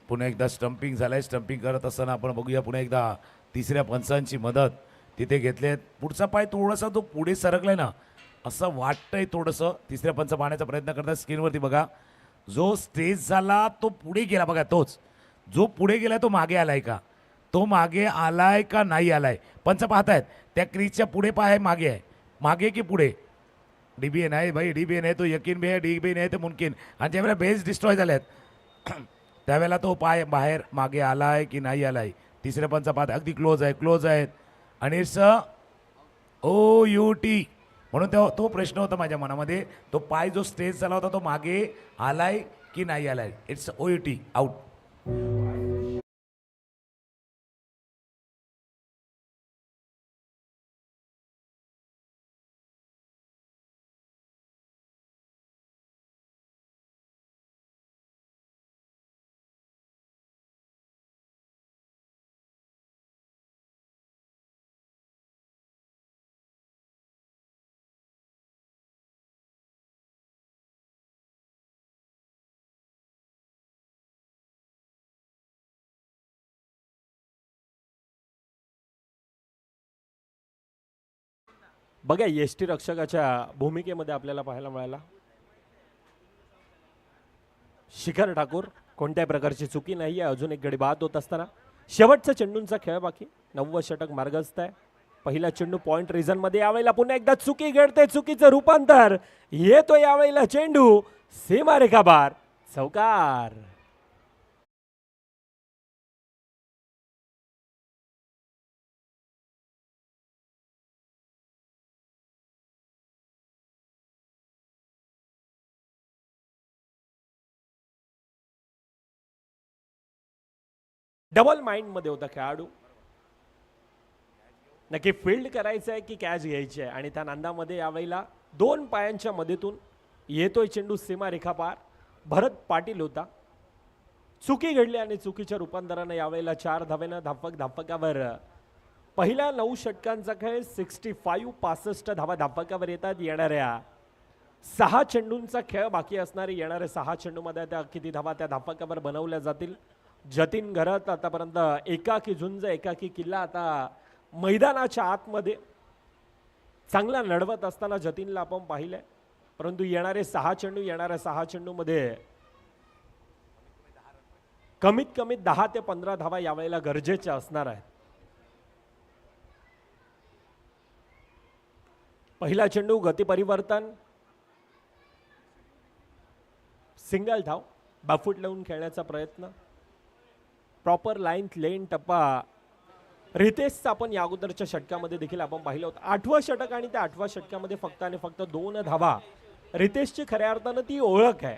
पुन्हा एकदा स्टंपिंग झालंय. स्टंपिंग करत असताना आपण बघूया पुन्हा एकदा तिसऱ्या पंचांची मदत तिथे घेतले. पुढचा पाय थोडासा तो पुढे सरकलाय ना असं वाटतंय थोडंसं. तिसऱ्या पंच पाहण्याचा प्रयत्न करतात. स्क्रीनवरती बघा जो स्टेज झाला तो पुढे गेला. बघा तोच जो पुढे गेलाय तो मागे आलाय का, तो मागे आलाय का नाही आलाय. पंच पाहतायत त्या क्रीजच्या पुढे पाय मागे आहे, मागे की पुढे. DBN आहे भाई, DBN आहे तो यकीन भी आहे, DBN आहे ते मुमकिन. आणि ज्यावेळेला बेस डिस्ट्रॉय झाल्यात त्यावेळेला तो पाय बाहेर मागे आलाय की नाही आलाय. तिसऱ्या पंचा पाहत अगदी क्लोज आहे, क्लोज आहेत आणि इट्स OUT. म्हणून तो प्रश्न होता माझ्या मनामध्ये, तो पाय जो स्टेज झाला होता तो मागे आलाय की नाही आलाय. It's OUT out. बघा यष्टी रक्षकाच्या भूमिकेमध्ये आपल्याला पाहायला मिळाला शिखर ठाकूर. कोणत्याही प्रकारची चुकी नाही आहे. अजून एक गडी बाद होत असताना शेवटचा चेंडूंचा खेळ बाकी. 90 षटक मार्गस्थ आहे. पहिला चेंडू पॉइंट रिझन मध्ये यावेळेला पुन्हा एकदा चुकी घडते. चुकीचं रूपांतर येतो यावेळेला चेंडू सीमारेखा बार चौकार. डबल माइंड मध्ये होता खेळाडू. नक्की फील्ड करायचं आहे की कॅच घ्यायची आहे आणि त्या नांदामध्ये यावेळेला 2 पायांच्या मध्येतून येतोय चेंडू सीमारेखा पार. भरत पाटील होता. चुकी घडली आणि चुकीच्या रूपांतरानं यावेळेला 4 धावेनं धापकावर पहिल्या 9 षटकांचा खेळ 65 धावा धापकावर येतात. येणाऱ्या 6 चेंडूंचा खेळ बाकी असणारे येणाऱ्या 6 चेंडूमध्ये त्या किती धावा त्या धापकावर बनवल्या जातील. जतीन घरत आतापर्यंत एकाकी झुंज एकाकी किल्ला आता मैदानाच्या आतमध्ये चांगला लढवत असताना जतीनला आपण पाहिलंय. परंतु येणाऱ्या 6 चेंडूमध्ये कमीत कमी 10 ते 15 धावा यावेळेला गरजेच्या असणार आहेत. पहिला चेंडू गती परिवर्तन सिंगल धाव. बाफूट लावून खेळण्याचा प्रयत्न. प्रॉपर लाईन लेन टप्पा रितेशचा आपण या अगोदरच्या षटकामध्ये देखील आपण पाहिलं होतं. 8वं षटक आणि त्या 8व्या षटकामध्ये फक्त आणि फक्त 2 धावा. रितेशची खऱ्या अर्थानं ती ओळख आहे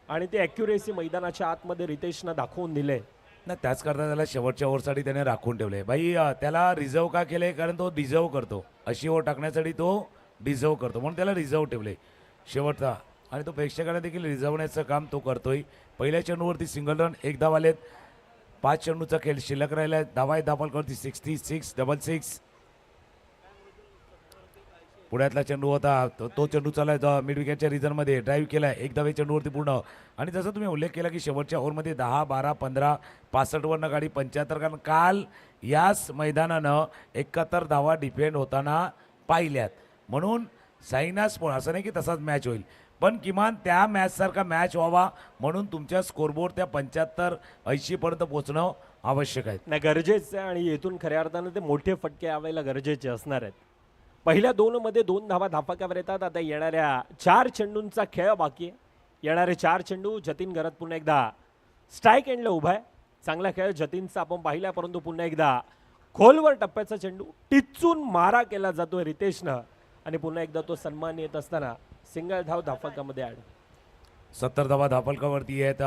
आणि ती ॲक्युरेसी मैदानाच्या आतमध्ये रितेशनं दाखवून दिले. ना त्याच करता त्याला शेवटच्या ओव्हरसाठी त्याने राखून ठेवले. भाई त्याला रिझर्व का केले? कारण तो डिझर्व करतो. अशी ओव्हर टाकण्यासाठी तो डिझर्व करतो म्हणून त्याला रिझर्व ठेवले शेवटचा. आणि तो प्रेक्षकांना देखील रिझर्वण्याचं काम तो करतोय. पहिल्या चेंडूवरती सिंगल रन 1 धाव आलेत. 5 चेंडूचा खेळ शिल्लक राहिला. धावा दापलकरती 66 पुण्यातला चेंडू होता तो चेंडू चालला मिड विकेटच्या रिझनमध्ये ड्राईव्ह केलाय. 1 धावे चेंडूवरती पूर्ण. आणि जसं तुम्ही उल्लेख केला की शेवटच्या ओव्हरमध्ये 10, 12, 15, 65वरनं गाडी 75. कारण काल याच मैदानानं 71 धावा डिफेंड होताना पाहिल्यात. म्हणून साईना स्पोर्ट असं नाही की तसाच मॅच होईल पण किमान त्या मॅचसारखा मॅच व्हावा म्हणून तुमच्या स्कोरबोर्ड त्या 75-80 पर्यंत पोहोचणं आवश्यक आहे. नाही गरजेचं आहे आणि येथून खऱ्या अर्थानं ते मोठे फटके यावेळेला गरजेचे असणार आहेत. पहिल्या 2 मध्ये 2 धावा धापकावर येतात. आता येणाऱ्या 4 चेंडूंचा खेळ बाकी आहे. येणारे 4 चेंडू जतीन घरात पुन्हा एकदा स्ट्राईक एंडला उभा आहे. चांगला खेळ जतीनचा आपण पाहिला परंतु पुन्हा एकदा खोलवर टप्प्याचा चेंडू टिचून मारा केला जातोय रितेशनं आणि पुन्हा एकदा तो सन्मान येत असताना सिंगल धाव धापकामध्ये ॲड. 70 धावा धापलकावरती आहेत.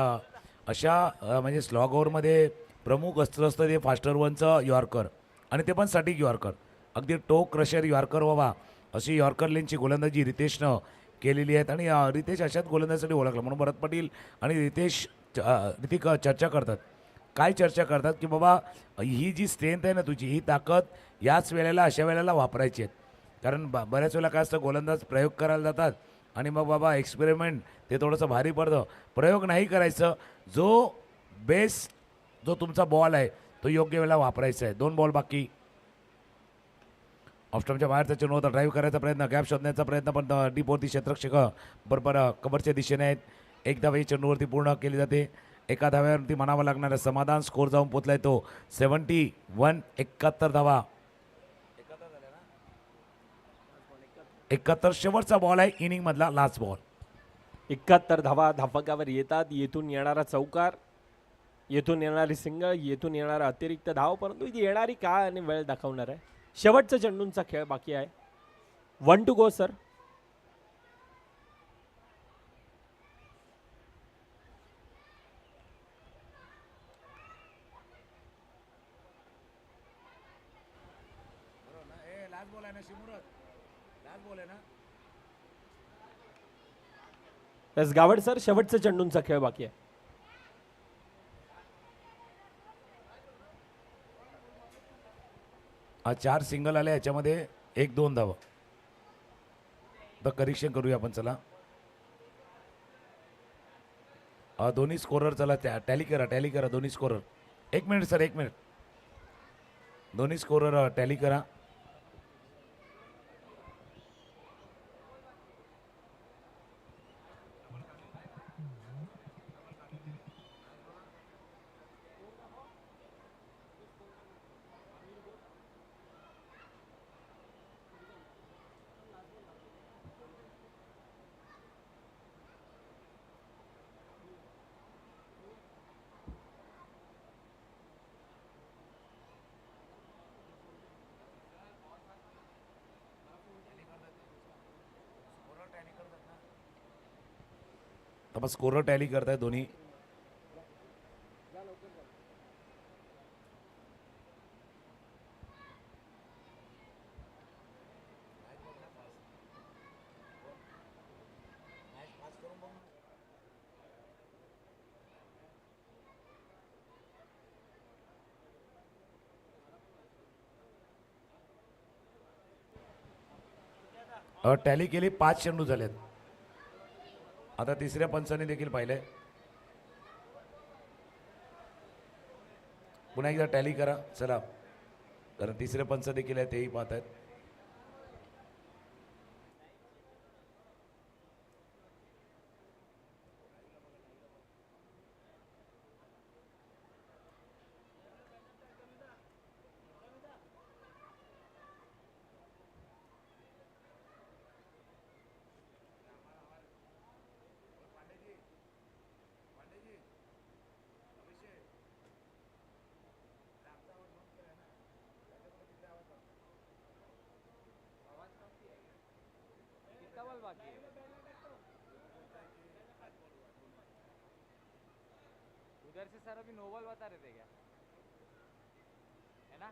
अशा म्हणजे स्लॉग ओव्हरमध्ये प्रमुख अस्त्र असतं ते फास्टर वनचं यॉर्कर आणि ते पण सटीक यॉर्कर. अगदी टोक क्रशर यॉर्कर व्हावा अशी यॉर्कर लेनची गोलंदाजी रितेशनं केलेली आहेत. आणि रितेश अशाच गोलंदाजीसाठी ओळखला म्हणून भरत पाटील आणि ऋतिक चर्चा करतात. काय चर्चा करतात की बाबा ही जी स्ट्रेंथ आहे ना तुझी ही ताकद याच वेळेला अशा वेळेला वापरायची आहेत. कारण बऱ्याच वेळेला काय असतं गोलंदाज प्रयोग करायला जातात आणि मग बाबा एक्सपेरिमेंट ते थोडंसं भारी पडतं. प्रयोग नाही करायचं. जो तुमचा बॉल आहे तो योग्य वेळेला वापरायचा आहे. 2 बॉल बाकी. ऑफस्टॉपच्या बाहेरचा चेंडू होता. ड्राईव्ह करायचा प्रयत्न गॅप शोधण्याचा प्रयत्न पण डीपवरती क्षेत्ररक्षक बरोबर कव्हरच्या दिशेने आहेत. 1 धावा चेंडूवरती पूर्ण केली जाते. 1 धाव्यावरती म्हणावं लागणारं समाधान. स्कोर जाऊन पोचलाय तो 71. 71 धावा. 71 शेवटचा बॉल आहे इनिंग मधला लास्ट बॉल. 71 धावा धापकावर येतात. येथून येणारा चौकार, येथून येणारी सिंगल, येथून येणारा अतिरिक्त धाव परंतु इथे येणारी काळ आणि वेळ दाखवणार आहे. शेवटचा चेंडूंचा खेळ बाकी आहे. 1 to go sir. Gawad sir शेवटचा चेंडूंचा खेळ बाकी आहे. हा 4 सिंगल आले याच्यामध्ये 1-2 धावा. तर करेक्शन करूया आपण. चला दोन्ही स्कोरर चला टॅली करा दोन्ही स्कोरर. 1 minute sir 1 minute. दोन्ही स्कोरर टॅली करा. आपण स्कोरर टॅली करताय दोन्ही. टॅली केली, 5 चेंडू झालेत. आता तिसऱ्या पंचाने देखील पाहिलंय. पुन्हा एकदा टॅली करा चला, कारण तिसरे पंच देखील आहे तेही पाहत आहेत. उधर से सर अभी नोबल बता रहे थे क्या, है ना?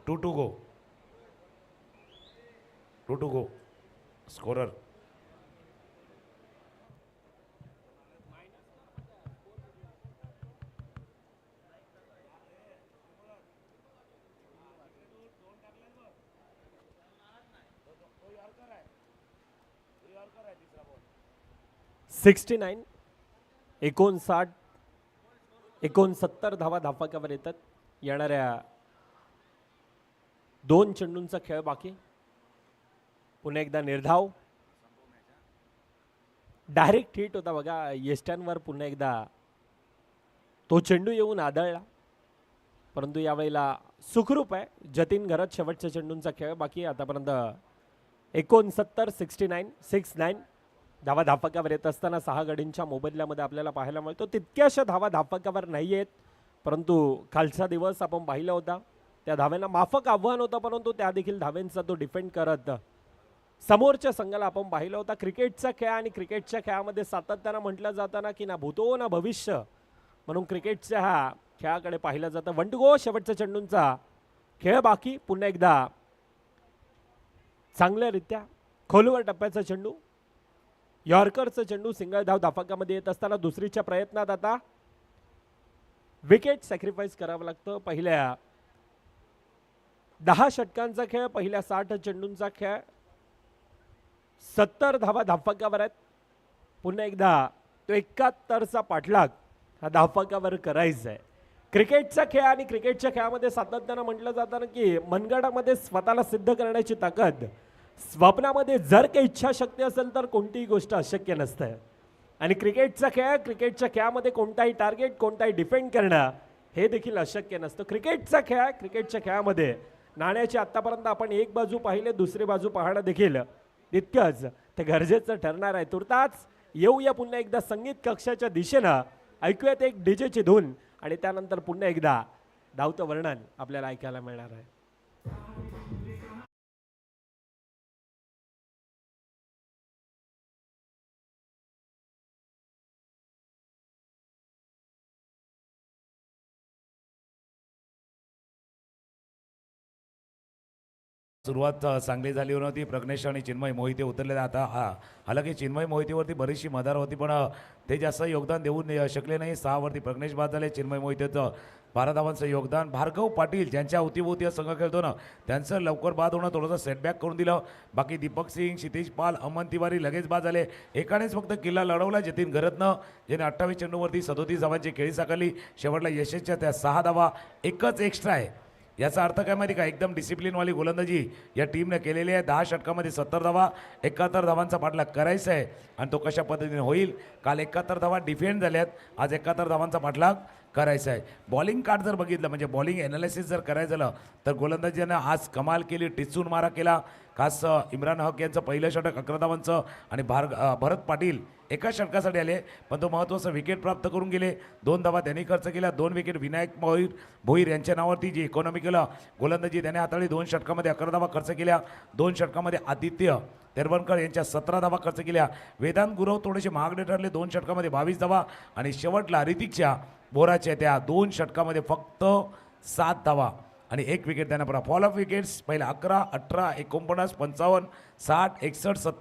Two to go, 2 to go. Scorer sixty 69 धावा धापाक्यावर येतात. येणाऱ्या 2 चेंडूंचा खेळ बाकी. पुन्हा एकदा निर्धाव, डायरेक्ट हिट होता बघा येस्टॅनवर. पुन्हा एकदा तो चेंडू येऊन आदळला, परंतु यावेळेला सुखरूप आहे. जतीन घरत शेवटच्या चेंडूंचा खेळ बाकी. आतापर्यंत 69 धावा धापक्यावर येत असताना 6 गडींच्या मोबदल्यामध्ये आपल्याला पाहायला मिळतो. तितक्याशा धावा धापक्यावर नाही आहेत, परंतु कालचा दिवस आपण पाहिला होता. त्या धाव्यांना माफक आव्हान होतं, परंतु त्या देखील धाव्यांचा तो डिफेंड करत समोरच्या संघाला आपण पाहिलं होता. क्रिकेटचा खेळ आणि क्रिकेटच्या खेळामध्ये सातत्यानं म्हटलं जातं ना की ना भूतो ना भविष्य, म्हणून क्रिकेटच्या ह्या खेळाकडे पाहिलं जातं. 1 to go शेवटच्या चेंडूंचा खेळ बाकी. पुन्हा एकदा चांगल्यारित्या खोलवर टप्प्याचा चेंडू, यॉर्करचा चेंडू सिंगल धाव धापाकामध्ये येत असताना दुसरीच्या प्रयत्नात आता विकेट सॅक्रिफाईस करावं लागतं. पहिल्या 10 षटकांचा खेळ, पहिल्या 60 चेंडूंचा खेळ, 70 धावा धापाकावर आहेत. पुन्हा एकदा तो 71चा पाठलाग हा धापाकावर करायचा आहे. क्रिकेटचा खेळ आणि क्रिकेटच्या खेळामध्ये सातत्यानं म्हटलं जातं ना की मनगटामध्ये स्वतःला सिद्ध करण्याची ताकद, स्वप्नामध्ये जर काही इच्छाशक्ती असेल तर कोणतीही गोष्ट अशक्य नसते. आणि क्रिकेटचा खेळ, क्रिकेटच्या खेळामध्ये कोणताही टार्गेट, कोणताही डिफेंड करणं हे देखील अशक्य नसतं. क्रिकेटचा खेळ, क्रिकेटच्या खेळामध्ये नाण्याची आत्तापर्यंत आपण एक बाजू पाहिले, दुसरी बाजू पाहणं देखील तितकंच ते गरजेचं ठरणार आहे. तुर्ताच येऊया पुन्हा एकदा संगीत कक्षाच्या दिशेनं, ऐकूयात एक डीजेची धून आणि त्यानंतर पुन्हा एकदा धावतं वर्णन आपल्याला ऐकायला मिळणार आहे. सुरुवात चांगली झाली नव्हती. प्रज्ञेश आणि चिन्मय मोहिते उतरले आता हालाकी चिन्मय मोहितेवरती बरीचशी मदार होती, पण ते जास्त योगदान देऊ शकले नाही. 6 वरती प्रज्ञेश बाद झाले. चिन्मय मोहितेचं 12 धावांचं योगदान. भार्गव पाटील ज्यांच्या अवतीभोवती हा संघ खेळतो ना, त्यांचं लवकर बाद होणं थोडंसं सेटबॅक करून दिलं. बाकी दीपक सिंग, क्षितिज पाल, अमन तिवारी लगेच बाद झाले. एकानेच फक्त किल्ला लढवला, जतीन घरतनं, ज्याने 28 चेंडूवरती 37 धावांची खेळी साकारली. शेवटला यशस्च्या त्या 6 धावा, एकच एक्स्ट्रा आहे. याचा अर्थ काय माहिती का, एकदम डिसिप्लिनवाली गोलंदाजी या टीमने केलेली आहे. 10 षटकामध्ये 70 धावा, 71 धावांचा पाठलाग करायचा आहे आणि तो कशा पद्धतीने होईल. काल 71 धावा डिफेंड झाल्यात, आज 71 धावांचा पाठलाग करायचा आहे. बॉलिंग कार्ड जर बघितलं, म्हणजे बॉलिंग ॲनालिसिस जर करायचं झालं, तर गोलंदाजीनं आज कमाल केली, टिचून मारा केला. खास इम्रान हक यांचं पहिलं षटक 11 धावांचं आणि भरत पाटील एका षटकासाठी आले, पण तो महत्त्वाचं विकेट प्राप्त करून गेले. 2 धावा त्यांनी खर्च केल्या. 2 विकेट विनायक भोईर यांच्या नावावरती जी इकॉनॉमिकल गोलंदाजी त्याने हाताळली. 2 षटकामध्ये 11 धावा खर्च केल्या. 2 षटकामध्ये आदित्य तेरवणकर यांच्या 17 धावा खर्च केल्या. वेदांत गुरव थोडेसे महागडे ठरले. 2 षटकामध्ये 22 धावा आणि शेवटला ऋतिकच्या बोराच्या त्या 2 षटकामध्ये फक्त 7 धावा आणि 1 विकेट त्यांना पडला. फॉल ऑफ विकेट्स पहिला 11, 18, 49, 55, 60, 61, 70